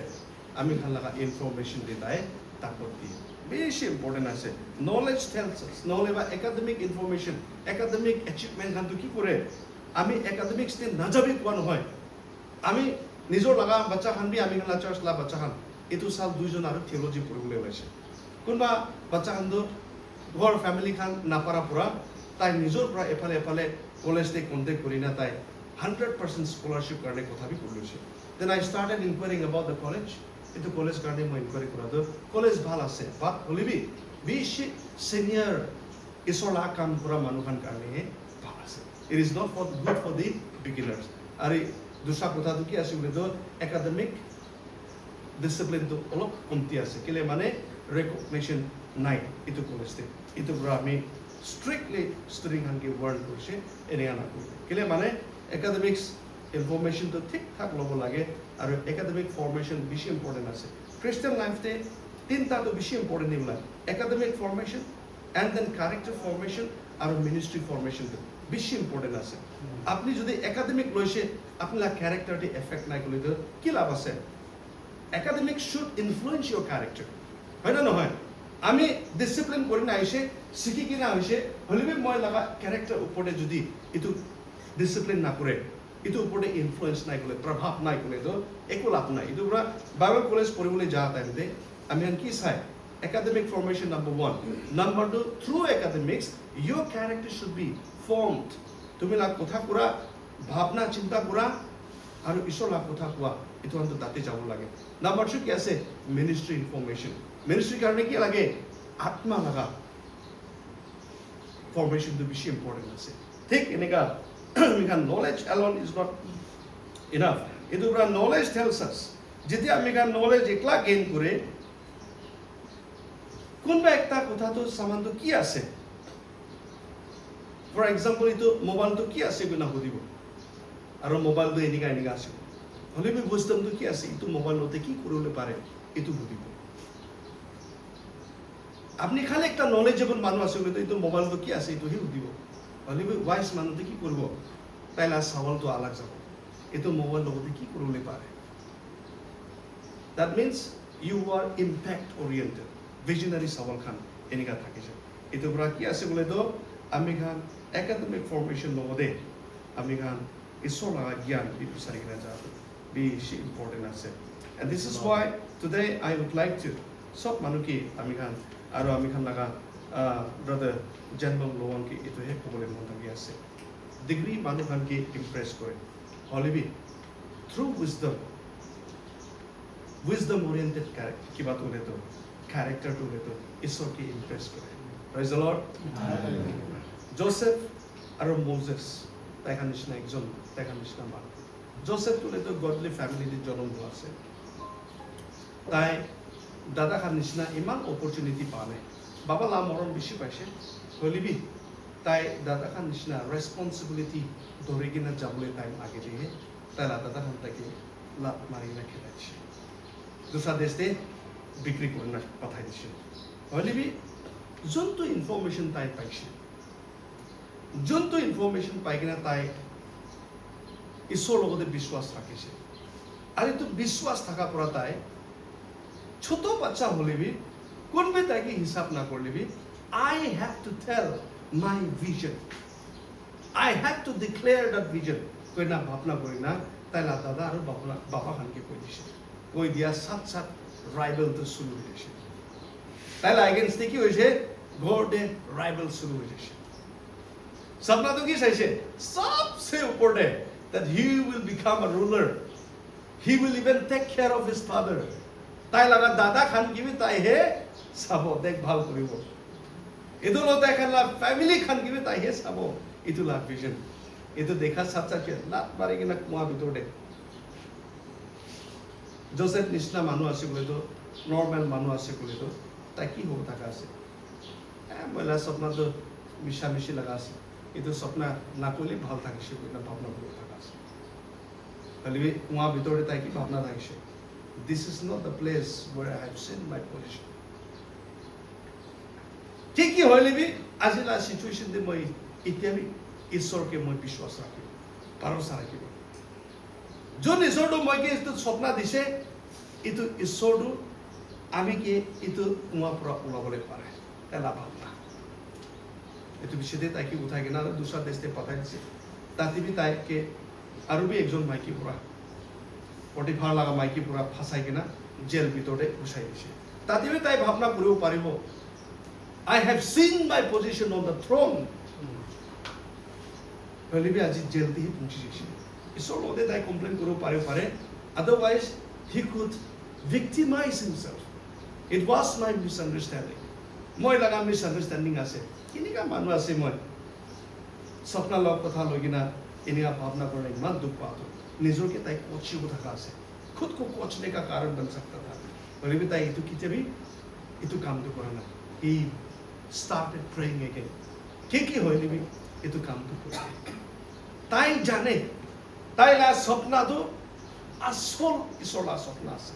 আমি খান লগা ইনফৰমেশ্যন দি তাই তাকত দিয়ে বেছি ইম্পৰ্টেণ্ট আছে নলেজ টেলছ আছ নহ'লে বা একাডেমিক ইনফৰমেশ্যন একাডেমিক এচিভমেণ্ট খানটো কি কৰে আমি একাডেমিক্স তে নাযাবি কোৱা নহয় আমি নিজৰ লগা বাচ্চা খান বি আমি খান চাৰ্চ লা বাচ্চা খান এইটো সাল দুইজন আৰু থিওলজি পঢ়িবলৈ ওলাইছে কোনবা বাচ্চা খান ঘৰ ফ্যামিলি খান নাপাৰা পুৰা তাই নিজৰ পৰা এফালে এফালে কলেজতে কণ্টেক্ট কৰি না তাই 100% স্কলাৰশ্বিপ কাৰণে কথা বি কৰি লৈছে then I started inquiring about the college এইটো কলেজ কাৰণে মই ইনকুৱাৰি কৰাটো কলেজ ভাল আছে বাট হলিবি বেছি সিনিয়ৰ ইছলা কাম কৰা মানুহ খান কাৰণে ভাল আছে it is not for good for the beginners আৰু দুসৰা কথাটো কি আছে বুলিতো একাডেমিক ডিসিপ্লিনটো অলপ কমতি আছে কেলে মানে ৰেকগনিশ্যন নাই এইটো কলেজতে এইটো পৰা আমি strictly student খানকে ৱাৰ্ন কৰিছে এনেকা নকৰোঁ কেলে মানে একাডেমিক্স ইনফৰমেশ্যনটো ঠিক ঠাক ল'ব লাগে আৰু একাডেমিক ফৰ্মেশ্যন বেছি ইম্পৰ্টেণ্ট আছে খ্ৰীষ্টিয়ান লাইফতে তিনিটাটো বেছি ইম্পৰ্টেণ্ট এইবিলাক academic formation and then character formation আৰু মিনিষ্ট্ৰি ফৰ্মেশ্যনটো বেছি ইম্পৰ্টেণ্ট আছে আপুনি যদি একাডেমিক লৈছে আপোনাৰ কেৰেক্টাৰটি এফেক্ট নাই কৰিলেতো কি লাভ আছে academic should influence your character হয় না নহয় আমি ডিসিপ্লিন কৰি নাইছে শিকি কিনা হৈছে হলিবি মই লগা কেৰেক্টাৰ ওপৰতে যদি এইটো ডিসিপ্লিন নকৰে এইটো ওপৰতে ইনফ্লুৱেঞ্চ নাই কৰিলে প্ৰভাৱ নাই কৰিলেতো একো লাভ নাই এইটো পৰা বাইবেল কলেজ পঢ়িবলৈ যোৱা টাইমতে আমি কি চাই academic formation number 1 number 2 through academics your character should be formed তুমি লাগ কথা কোৱা ভাবনা চিন্তা কৰা আৰু ঈশ্বৰ লাগ কথা কোৱা এইটো অন্ত তাতে যাব লাগে নাম্বাৰ 2 কি আছে মিনিষ্ট্ৰি ইনফৰমেশ্যন মিনিষ্ট্ৰি কাৰণে কি লাগে আত্মা লগা ফৰ্মেশ্যনটো বেছি ইম্পৰ্টেণ্ট আছে ঠিক এনেকা we can knowledge alone is not enough এইটো পৰা knowledge tells us যেতিয়া আমি কান knowledge একলা গেইন কৰে কোনবা একটা কথাটো সামানটো কি আছে ফৰ এক্সাম্পল এইটো মোবাইলটো কি আছে বিনা সুধিব আৰু মোবাইলটো এনেকা এনেকা আছে হলে বি বুঝতামটো কি আছে এইটো মোবাইলতে কি কৰিবলৈ পাৰে এইটো সুধিব আপনি খালি একটা নলেজেবল মানুহ আছে বলে এইটো মোবাইলটো কি আছে এইটো হি সুধিব হলে বি ওয়াইজ মানুহটো কি কৰিব তাইলা সৱালটো আলাগ যাব এইটো মোবাইল লগতে কি কৰিবলৈ পাৰে that means you are impact oriented visionary সৱাল খান এনেকা থাকিছে এইটো পৰা কি আছে বলে তো আমি খান academic formation লগতে আমি খান ঈশ্বৰ লগা জ্ঞান এইটো বিচাৰি কিনে যাওঁ বেছি ইম্পৰ্টেণ্ট আছে and this is why today I would like to সব মানুহ কি আমি খান আৰু আমি খান লগা ব্ৰাদাৰ জেনলং লোৱান কি এইটোহে ক'বলৈ মন লাগি আছে ডিগ্ৰী মানুহ খান কি ইমপ্ৰেছ কৰে হলিবি থ্ৰু wisdom oriented character কিবা তো লেতো character to লেতো ঈশ্বৰ কি ইমপ্ৰেছ কৰে praise the lord জোসেফ আৰু মোজেছ তাইখান নিচিনা একজন তাইখান নিচিনা মানুহ জোসেফ তো লেতো গডলি ফ্যামিলিতে জন্ম হোৱা আছে তাই দাদা খান নিচিনা ইমান অপৰচুনিটি পোৱা নাই বাবা লা মৰম বেছি পাইছে হলিবি তাই দাদা খান নিচিনা ৰেছপন্সিবিলিটি ধৰি কিনে যাবলৈ টাইম আগে দিয়ে তাই দাদা খান তাকে লাভ মাৰি কিনে খেলাইছে দুসরা দেশে বিক্রি করে না পাঠাই দিছে হলিবি যোনটো ইনফরমেশন তাই পাইছে যোনটো ইনফরমেশন পাই কিনা তাই ঈশ্বৰ লগতে বিশ্বাস ৰাখিছে আৰু এইটো বিশ্বাস থাকা পৰা তাই ছোট বাচ্চা হলিবি কোনবে তাইকে হিসাব না করলিবি I have to tell my vision I have to declare that vision কই না ভাবনা করি না তাই লা দাদা আৰু বাপা খানকে কৈ দিছে কৈ দিয়া সাত ৰাইভেলটো শুৰু হৈ গৈছে তাই লা এগেইনষ্টে কি হৈছে গডে ৰাইভেল শুৰু হৈ গৈছে সপনাটো কি চাইছে সবসে ওপৰতে that he will become a ruler he will even take care of his father তাই লাগা দাদা খান কি তাই হে চাব দেখভাল কৰিব এটো লতে খালা ফ্যামিলি খান কি তাই হে চাব এটো লা ভিজন এটো দেখা সাথে লাত মারি কিনা কুয়া ভিতৰতে জোসেফ নিচিনা মানুহ আছে বলে তো নর্মাল মানুহ আছে বলে তো তাই কি হ'ব থাকা আছে মহিলা স্বপ্নটো মিশামিশি লাগা আছে এইটো স্বপ্ন নাকলি ভাল থাকিছে বলে ভাবনা কৰি থাকা আছে খালি কুয়া ভিতৰতে তাই কি ভাবনা থাকিছে this is not the place where I have seen my position কি হইলেবি আজিলা সিচুয়েশন দে মই ইতিয়াবি ঈশ্বরকে মই বিশ্বাস রাখিব ভরসা রাখিব যোন ঈশ্বরটো মই কি এইটো স্বপ্ন দিছে এইটো ঈশ্বরটো আমি কি এইটো কুয়া পৰা ওলাবলৈ পাৰে এলা ভাবনা এইটো বিষয়তে তাইকে উঠাই কিনা দুসৰা দেশে পাঠাই দিছে তাতিবি তাইকে আৰু বি একজন মাইকী পৰা পটিফাৰ লাগা মাইকী পৰা ফাঁসাই কিনা জেল ভিতৰতে ঘুসাই দিছে তাতিবি তাই ভাবনা কৰিব পাৰিব I have seen my position on the throne. Halibi aji jaldi hi punchi jise. Isor lode dai complain koro pare. Otherwise, he could victimize himself. It was my misunderstanding. Moi laga misunderstanding ase. Kini ka manu ase moi. Sapna log kotha logina ini ka bhavna korne iman dukh paato. Nijor ke tai kochi ko thaka ase. Khud ko kochne ka karan ban sakta tha. Halibi tai itu kite bhi itu kaam to korana. He started praying again. কি হইলিবি এটো কামটো কৰি তাই জানে তাইলা স্বপ্নটো আসল ঈশ্বৰলা স্বপ্ন আছে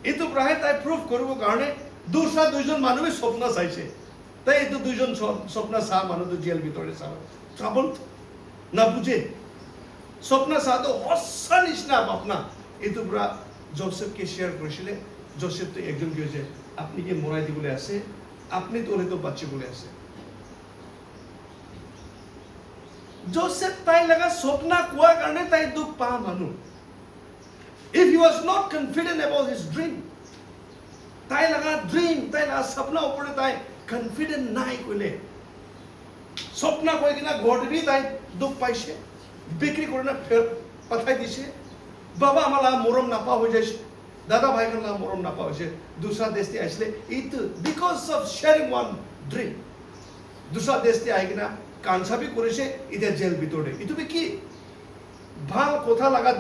এটো প্ৰায় তাই প্ৰুফ কৰিব কাৰণে দুজন মানুহে স্বপ্ন চাইছে তাই এটো দুজন স্বপ্ন চা মানুহটো জেল ভিতৰে চা ট্ৰাবল না বুঝে স্বপ্ন চাটো হসা নিচিনা ভাবনা এটো পুৰা জোসেফকে শেয়াৰ কৰিছিলে জোসেফ তো একজন কি হৈছে আপনি কি মৰাই দিবলৈ আছে আপনি তোলে তো বাচ্চে বলে আছে जोसेफ ताई लगा स्वप्न कुआ करने ताई दुख पा मानु if he was not confident about his dream ताई लगा dream ताई लगा सपना ऊपर ताई confident नाई कोले स्वप्न कोई किना गोड भी ताई दुख पाइसे बिक्री करना फिर पठाई दिसे बाबा आम्हाला मोरम नापा हो जायचे दादा भाईकांना मोरम नापा होयचे दुसरा देश ते आसले it because of sharing one dream दुसरा देश ते आइकिना কানসাবি করেছে এটা জেল ভিতরে ইতুবি কি ভাল কথা লাগা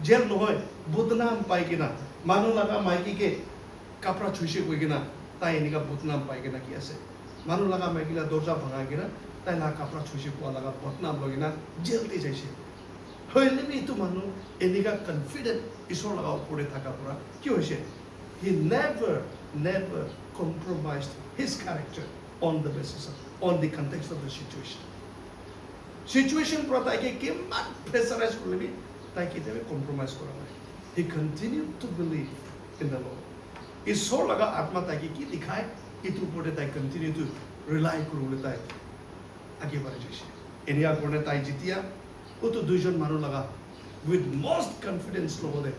জেল নহয় বদনাম পাই কিনা মানুহ লাগা মাইকিকে কাপড়া ছুইছে কই কিনা তাই এনিকা বদনাম পাই কিনা কি আছে মানুহ লাগা মাইকিলা দরজা ভাঙা কিনা তাই না কাপড়া ছুইছে কোয়া লাগা বদনাম লই কিনা জেলতে যাইছে হইলেবি ইতু মানুহ এনিকা কনফিডেন্ট ঈশ্বর লাগা উপরে থাকা পড়া কি হইছে he never compromised his character on the basis of on the context of the situation pura taike kemat pressurize korlebi taike tebe compromise kora hoy he continued to believe in the Lord ishor laga atma taike ki dikhaye itu pore tai continue to rely korole tai age bare jaise enia korne tai jitia uto duijon manu laga with most confidence lobode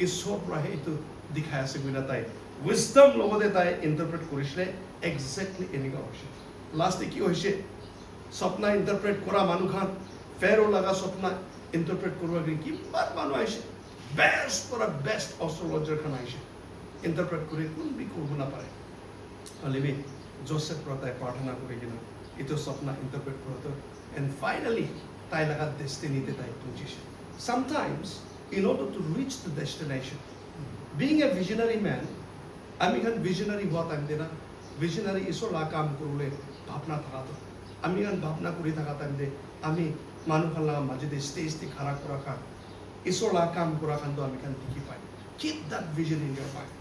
ishor rahe itu dikhaya ase guina tai wisdom lobode tai interpret korisle exactly eniga hoise last কি হইছে স্বপ্ন interpret করা মানুহ খান ফেরো লাগা স্বপ্ন interpret করবা কি বাত মানুহ আইছে বেস্ট পরা বেস্ট অস্ট্রোলজার খান আইছে ইন্টারপ্রেট করে কোন বি করব না পারে আলিবি জোসেফ প্রতাই প্রার্থনা করে কিনা এতো স্বপ্ন ইন্টারপ্রেট করতে এন্ড ফাইনালি তাই লাগা ডেস্টিনিতে তাই পৌঁছেছে sometimes in order to reach the destination being a visionary man আমি খান visionary হওয়া টাইম দেনা visionary ইসো লা কাম করলে ভাবনা থাকা তো আমি গান ভাবনা করে থাকা টাইম দে আমি মানুষ খান লাগা মাঝে দে স্টেজ তে খাড়া করা খান ইসো লা কাম করা খান তো আমি খান দেখি পাই keep that vision in your mind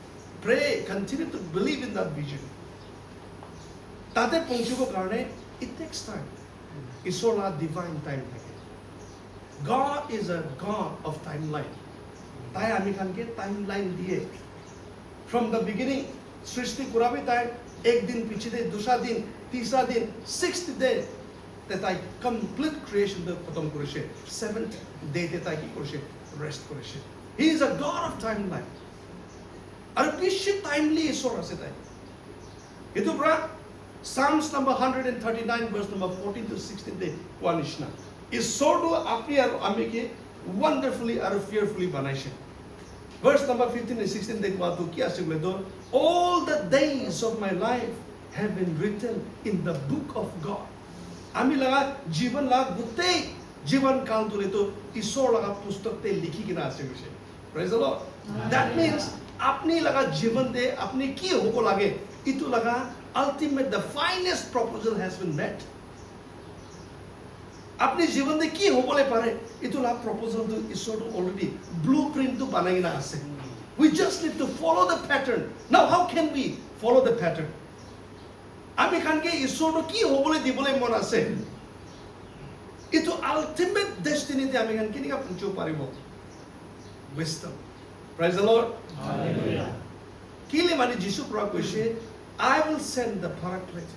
pray continue to believe in that vision তাতে পৌঁছব কারণে it takes time ইসো লা divine time থাকে God is a God of timeline তাই আমি খানকে টাইমলাইন দিয়ে from the beginning সৃষ্টি করাবে তাই एक दिन पीछे दे दूसरा दिन तीसरा दिन 6th day তে তাই কমপ্লিট ক্ৰিয়েশ্যনটো খতম কৰিছে 7th ডেতে তাই কি কৰিছে ৰেষ্ট কৰিছে he is a god of time line আৰু বেছি টাইমলি ঈশ্বৰ আছে তাই এইটো পৰা Psalms number 139 verse number 14 to 16 তে কোৱা নিচিনা ঈশ্বৰটো আপুনি আৰু আমি কি wonderfully আৰু fearfully বনাইছে verse number 15 and 16 তে কোৱাটো কি আছে বোলে তো all the days of my life have been written in the book of God আমি লাগা জীবন লাগ গোটেই জীবন কালটোলে তো ঈশ্বৰ লাগা পুস্তকতে লিখি কিনা আছে গৈছে praise the Lord that means আপনি লাগা জীবনতে আপনি কি হ'ব লাগে ইটো লাগা ultimate the finest proposal has been met আপনি জীবনতে কি হ'বলে পারে ইটো লাগা proposal তো ঈশ্বৰটো already blueprint তো বনাই কিনা আছে we just need to follow the pattern now how can we follow the pattern আমি খানকে ঈশ্বৰটো কি হ'বলে দিবলে মন আছে ইটো ultimate destiny তে আমি খান কিনিকা পৌঁছিব পাৰিব wisdom praise the Lord hallelujah কিলে মানে যিশু পৰা কৈছে I will send the paraclete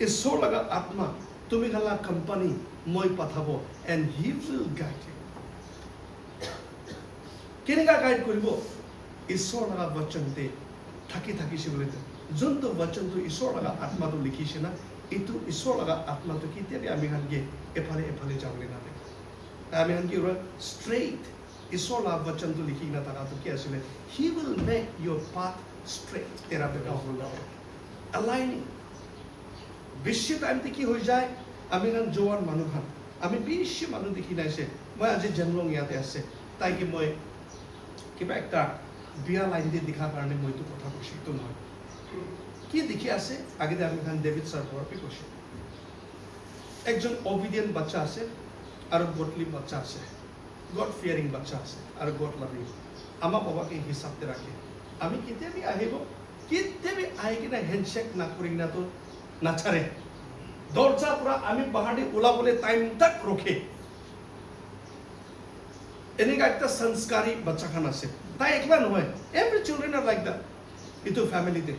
ঈশ্বৰ লগা আত্মা তুমি খালা কোম্পানী মই পঠাব and he will guide you কিনিকা গাইড কৰিব ঈশ্বৰ লগা বচনতে থাকি থাকিছে বুলি যোনটো বচনটো ঈশ্বৰ লগা আত্মাটো লিখিছে না এইটো ঈশ্বৰ লগা আত্মাটো কেতিয়াবা আমি খানকে এফালে এফালে যাবলৈ নালাগে আমি খানকে straight ঈশ্বৰ লগা বচনটো লিখি না তাকাটো কি আছিলে he will make your path straight তেৰা বেকা হ'ব aligning বেছি টাইমতে কি হৈ যায় আমি খান জোৱান মানুহ খান আমি বেছি মানুহ দেখি নাইছে মই আজি জেনলং ইয়াতে আছে তাইকে মই কিবা একটা বিয়া লাইন দিয়ে দেখাৰ কাৰণে মইতো কথা কৈছো এইটো নহয় কি দেখি আছে আগতে আমি খান ডেভিড স্যার পৰপে কৈছো একজন অবিডিয়েন্ট বাচ্চা আছে আৰু গডলি বাচ্চা আছে গড ফিয়াৰিং বাচ্চা আছে আৰু গড লাভিং আমাৰ বাবাকে হিচাপতে ৰাখে আমি কেতিয়াবি আহিব কেতিয়াবি আহি কিনা হেণ্ডশেক নকৰি কিনা তো নাচাৰে দৰজা পৰা আমি বাহাৰি ওলাবলৈ টাইম তাক ৰখে এনেকা একটা সংস্কাৰী বাচ্চা খান আছে তাই একলা নহয় every children are like that ইটো ফ্যামিলিতে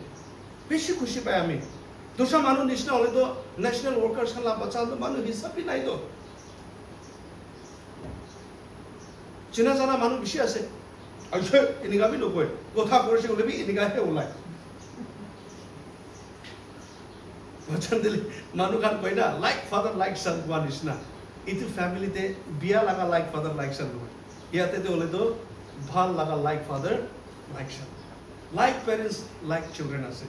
বেশি খুশি পাই আমি দুসরা মানুষ নিশ্চয় হলে তো ন্যাশনাল ওয়ার্কার্স খান বাচ্চা তো মানুষ হিসাবই নাই তো চেনা জানা মানুষ বেশি আছে আর এনেকা বি নকয় কথা করেছে বলে বি এনেকাহে ওলায় বচন দিলে মানুষ খান কয় না লাইক ফাদার লাইক সন কোৱা নিচিনা ইটো ফ্যামিলিতে বিয়া লাগা লাইক ফাদার লাইক সন নহয় ইয়াতে হলে তো ভাল লাগা like father like son like parents like children আছে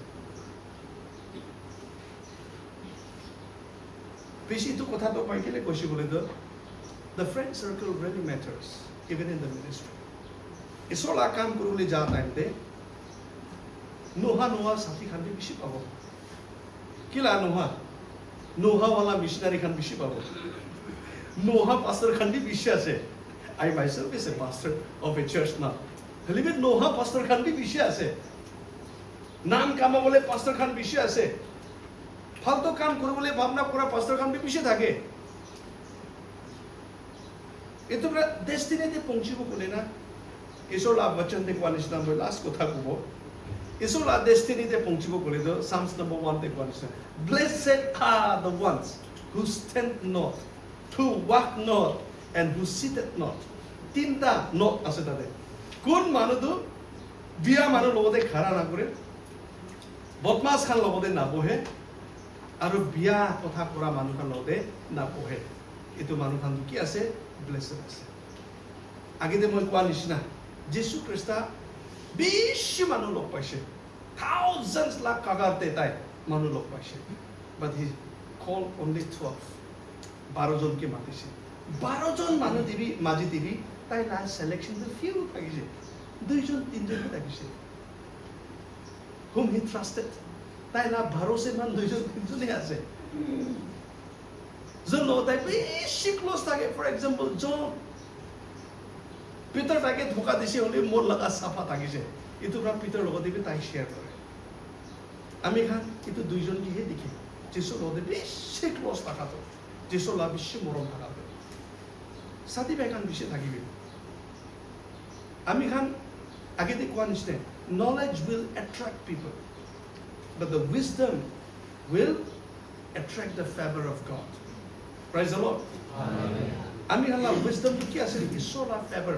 বেশি তো কথা তো পাই কেলে কৈছি বলে তো the friend circle really matters even in the ministry Islam কাম কৰিবলৈ যা টাইমতে নোহা সাথী খান বেশি পাব কিলা নোহা वाला মিশনারি খান বেশি পাব নোহা পাস্টার খান বেশি আছে I myself is a pastor of a church now হলিবে Noha পাস্টার খান বেশি আছে নাম কামাবলে পাস্টার খান বেশি আছে ফালতু কাম কৰিবলৈ ভাবনা কৰা পাস্টাৰ খান বেশি থাকে এতো ডেস্টিনিতে পৌঁছিব কোনে না ঈশ্বৰ লাভ বচন তে কোৱা নিচিনা মই লাষ্ট কথা কব ঈশ্বৰ লাভ ডেস্টিনিতে পৌঁছিব কোনে তো Psalms number 1 তে কোৱা নিচিনা blessed are the ones who stand not who walk not and who sitteth not তিনটা not আছে তাতে কোন মানুহটো বিয়া মানুহ লগতে খাৰা নকৰে বদমাছ খান লগতে নাবহে আৰু বিয়া কথা কৰা মানুহ খান লগতে নাবহে এটো মানুহ খান কি আছে ব্লেসড আছে আগেতে মই কোৱা নিচিনা যীশু খ্ৰীষ্ট বেছি মানুহ লগ পাইছে thousands লাখ কাগাতে তাই মানুহ লগ পাইছে but he called only 12 জনকে মাতিছে 12 জন মানুহ দিবি মাজি দিবি তাই লাষ্ট সিলেকশন the few থাকিছে দুইজন তিনজন থাকিছে whom he trusted তাই না ভরসে মান দুইজন তিনজনই আছে জন তাই বেশি ক্লোজ থাকে ফর এক্সাম্পল জন পিটার তাকে ধোকা দিছে হলে মোর লাগা সাফা থাকিছে ইটো প্রা পিটার লগত দিবি তাই শেয়ার করে আমি খান ইটো দুইজন কিহে দেখি যিশু লগত বেশি ক্লোজ থাকাতো যিশু লা বেশি মরম থাকাতো সাথী ভাই খান বেশি থাকিবি আমি খান আগে দি কোৱা নিচিনা knowledge will attract people but the wisdom will attract the favor of God Praise the Lord. আমি হালা উইজডম কি আছে ঈশ্বৰ ফেভাৰ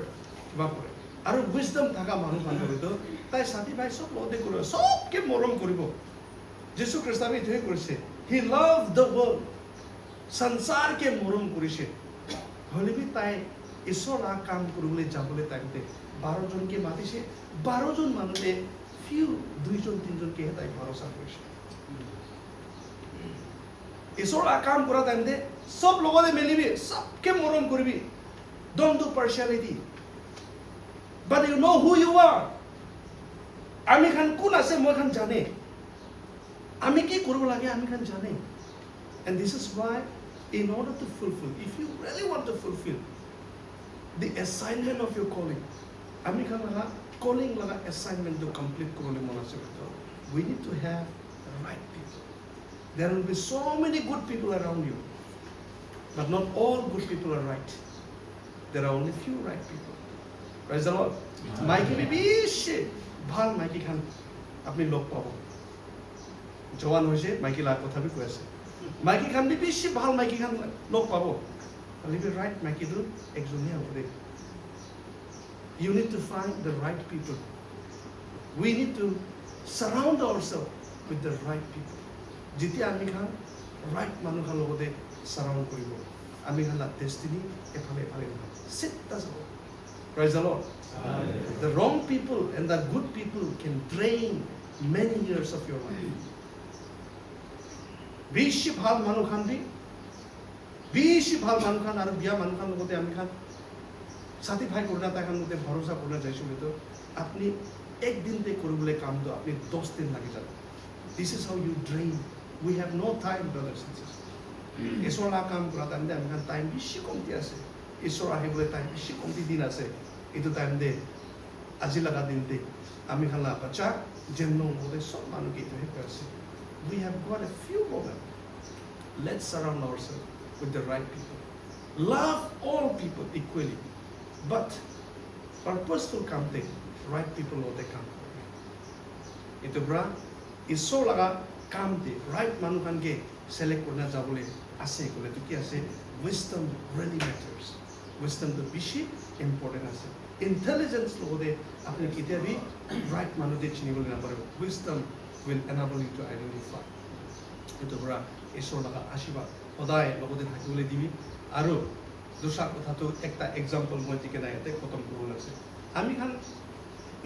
কিবা কৰে আৰু উইজডম থকা মানুহ মানুহটো তাই সাথী ভাই সব লগতে কৰিব সবকে মৰম কৰিব যীশু খ্ৰীষ্টই আমি এইটোৱে কৰিছে হি লাভ দ্য ৱৰ্ল্ড সংসাৰকে মৰম কৰিছে হলিবি তাই ঈশ্বৰ কাম কৰিবলৈ যাবলৈ তাইতে 12 জনকে মাতিছে 12 জন মানুহে ফিউ 2 জন 3 জনকে তাই ভৰসা কৰিছে ঈশ্বৰ কাম কৰা টাইমতে সব লগতে মিলিবি সবকে মৰম কৰিবি don't do partiality but you know who you are আমি খান কোন আছে মই খান জানে আমি কি কৰিব লাগে আমি খান জানে and this is why in order to fulfill if you really want to fulfill the assignment of your calling আমি খান লাগা calling laga assignment to complete korole mona ase we need to have the right people. There will be so many good people around you, but not all good people are right. There are only few right people. Praise the Lord. Mikey bibishi bhal Mikey khan apni log pabo. Joan hoise Mikey la kotha bi koi ase. Mikey khan bibishi bhal Mikey khan log pabo. Only be right Mikey do ekjoni apore. You need to find the right people. We need to surround ourselves with the right people. Jiti ami khan right manu khan logote surround koribo. Ami khan la destiny ephale sit does all. Praise the Lord. The wrong people and the good people can drain many years of your life. Bishi bhal manu khan aru biya manu khan logote ami khan সাথী ভাই corona তাখান মধ্যে ভরসা corona যাইছো তো আপনি একদিন তে করবলে কাম তো আপনি 10 দিন লাগে যাবে this is how you drain we have no time brothers and sisters ঈশ্বরা কাম করা টাইম দে আমরা টাইম বেশি কমতি আছে ঈশ্বরা হেবলে টাইম বেশি কমতি দিন আছে এতো টাইম দে আজি লাগা দিন দে আমি খালা বাচ্চা জেনো বলে সব মানুষকে তো হেল্প আছে we have got a few moments let's surround ourselves with the right people love all people equally but purposeful kamte right people lo te kam ito bra iso laga kamte right manu kan ke select korna jabole ase kole to ki ase wisdom really matters wisdom to bishi important ase intelligence lo de apni kite bhi right manu de chini bole na pare wisdom will enable you to identify ito bra iso laga ashiba hodai logode thakibole dibi aro दूसरा कथा तो एक example मैं दिखे ना याते खत्म करना से आमी खान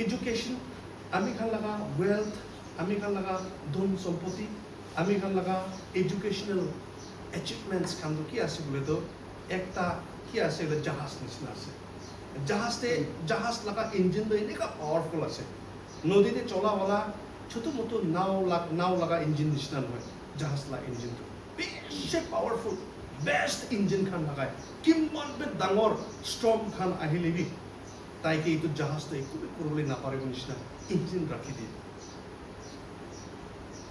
एजुकेशन आमी खान लगा वेल्थ आमी खान लगा धन संपत्ति आमी खान लगा एजुकेशनल अचीवमेंट्स खान तो क्या आसे बोले तो एक क्या आसे ले जहाज निस्ना से जहाज लगा इंजन तो इन्हें का पावरफुल आसे नदी ते चला वाला छोटो मोटो नाव लगा इंजन निस्ना है जहाज ला इंजन तो बेशे पावरफुल बेस्ट इंजन खान लगाए किमान पे डांगर स्ट्रॉम खान আহিলেবি তাইকে এই তো জাহাজ তো একটু করবলে না পারে নিশনা ইঞ্জিন রাখি দিয়ে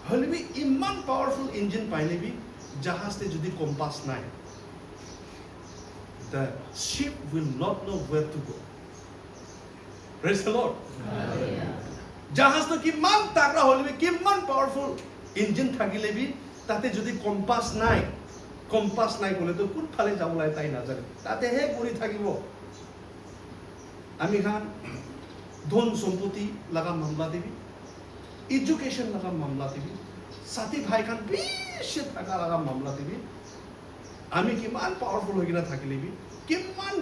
হলবি ইমান পাওয়ারফুল ইঞ্জিন পাইলেবি জাহাজতে যদি কম্পাস নাই the ship will not know where to go praise the Lord জাহাজ তো কিমান তাগড়া হলবি কিমান পাওয়ারফুল ইঞ্জিন থাকিলেবি তাতে যদি কম্পাস নাই কম্পাস নাই বলে তো কোন ফালে যাবলাই তাই না জানে তাতে হে পড়ি থাকিব আমি খান ধন সম্পত্তি লাগা মামলা দেবি এডুকেশন লাগা মামলা দেবি সাথী ভাই খান বেশি থাকা লাগা মামলা দেবি আমি কিমান পাওয়ারফুল হই কিনা থাকিলেবি কিমান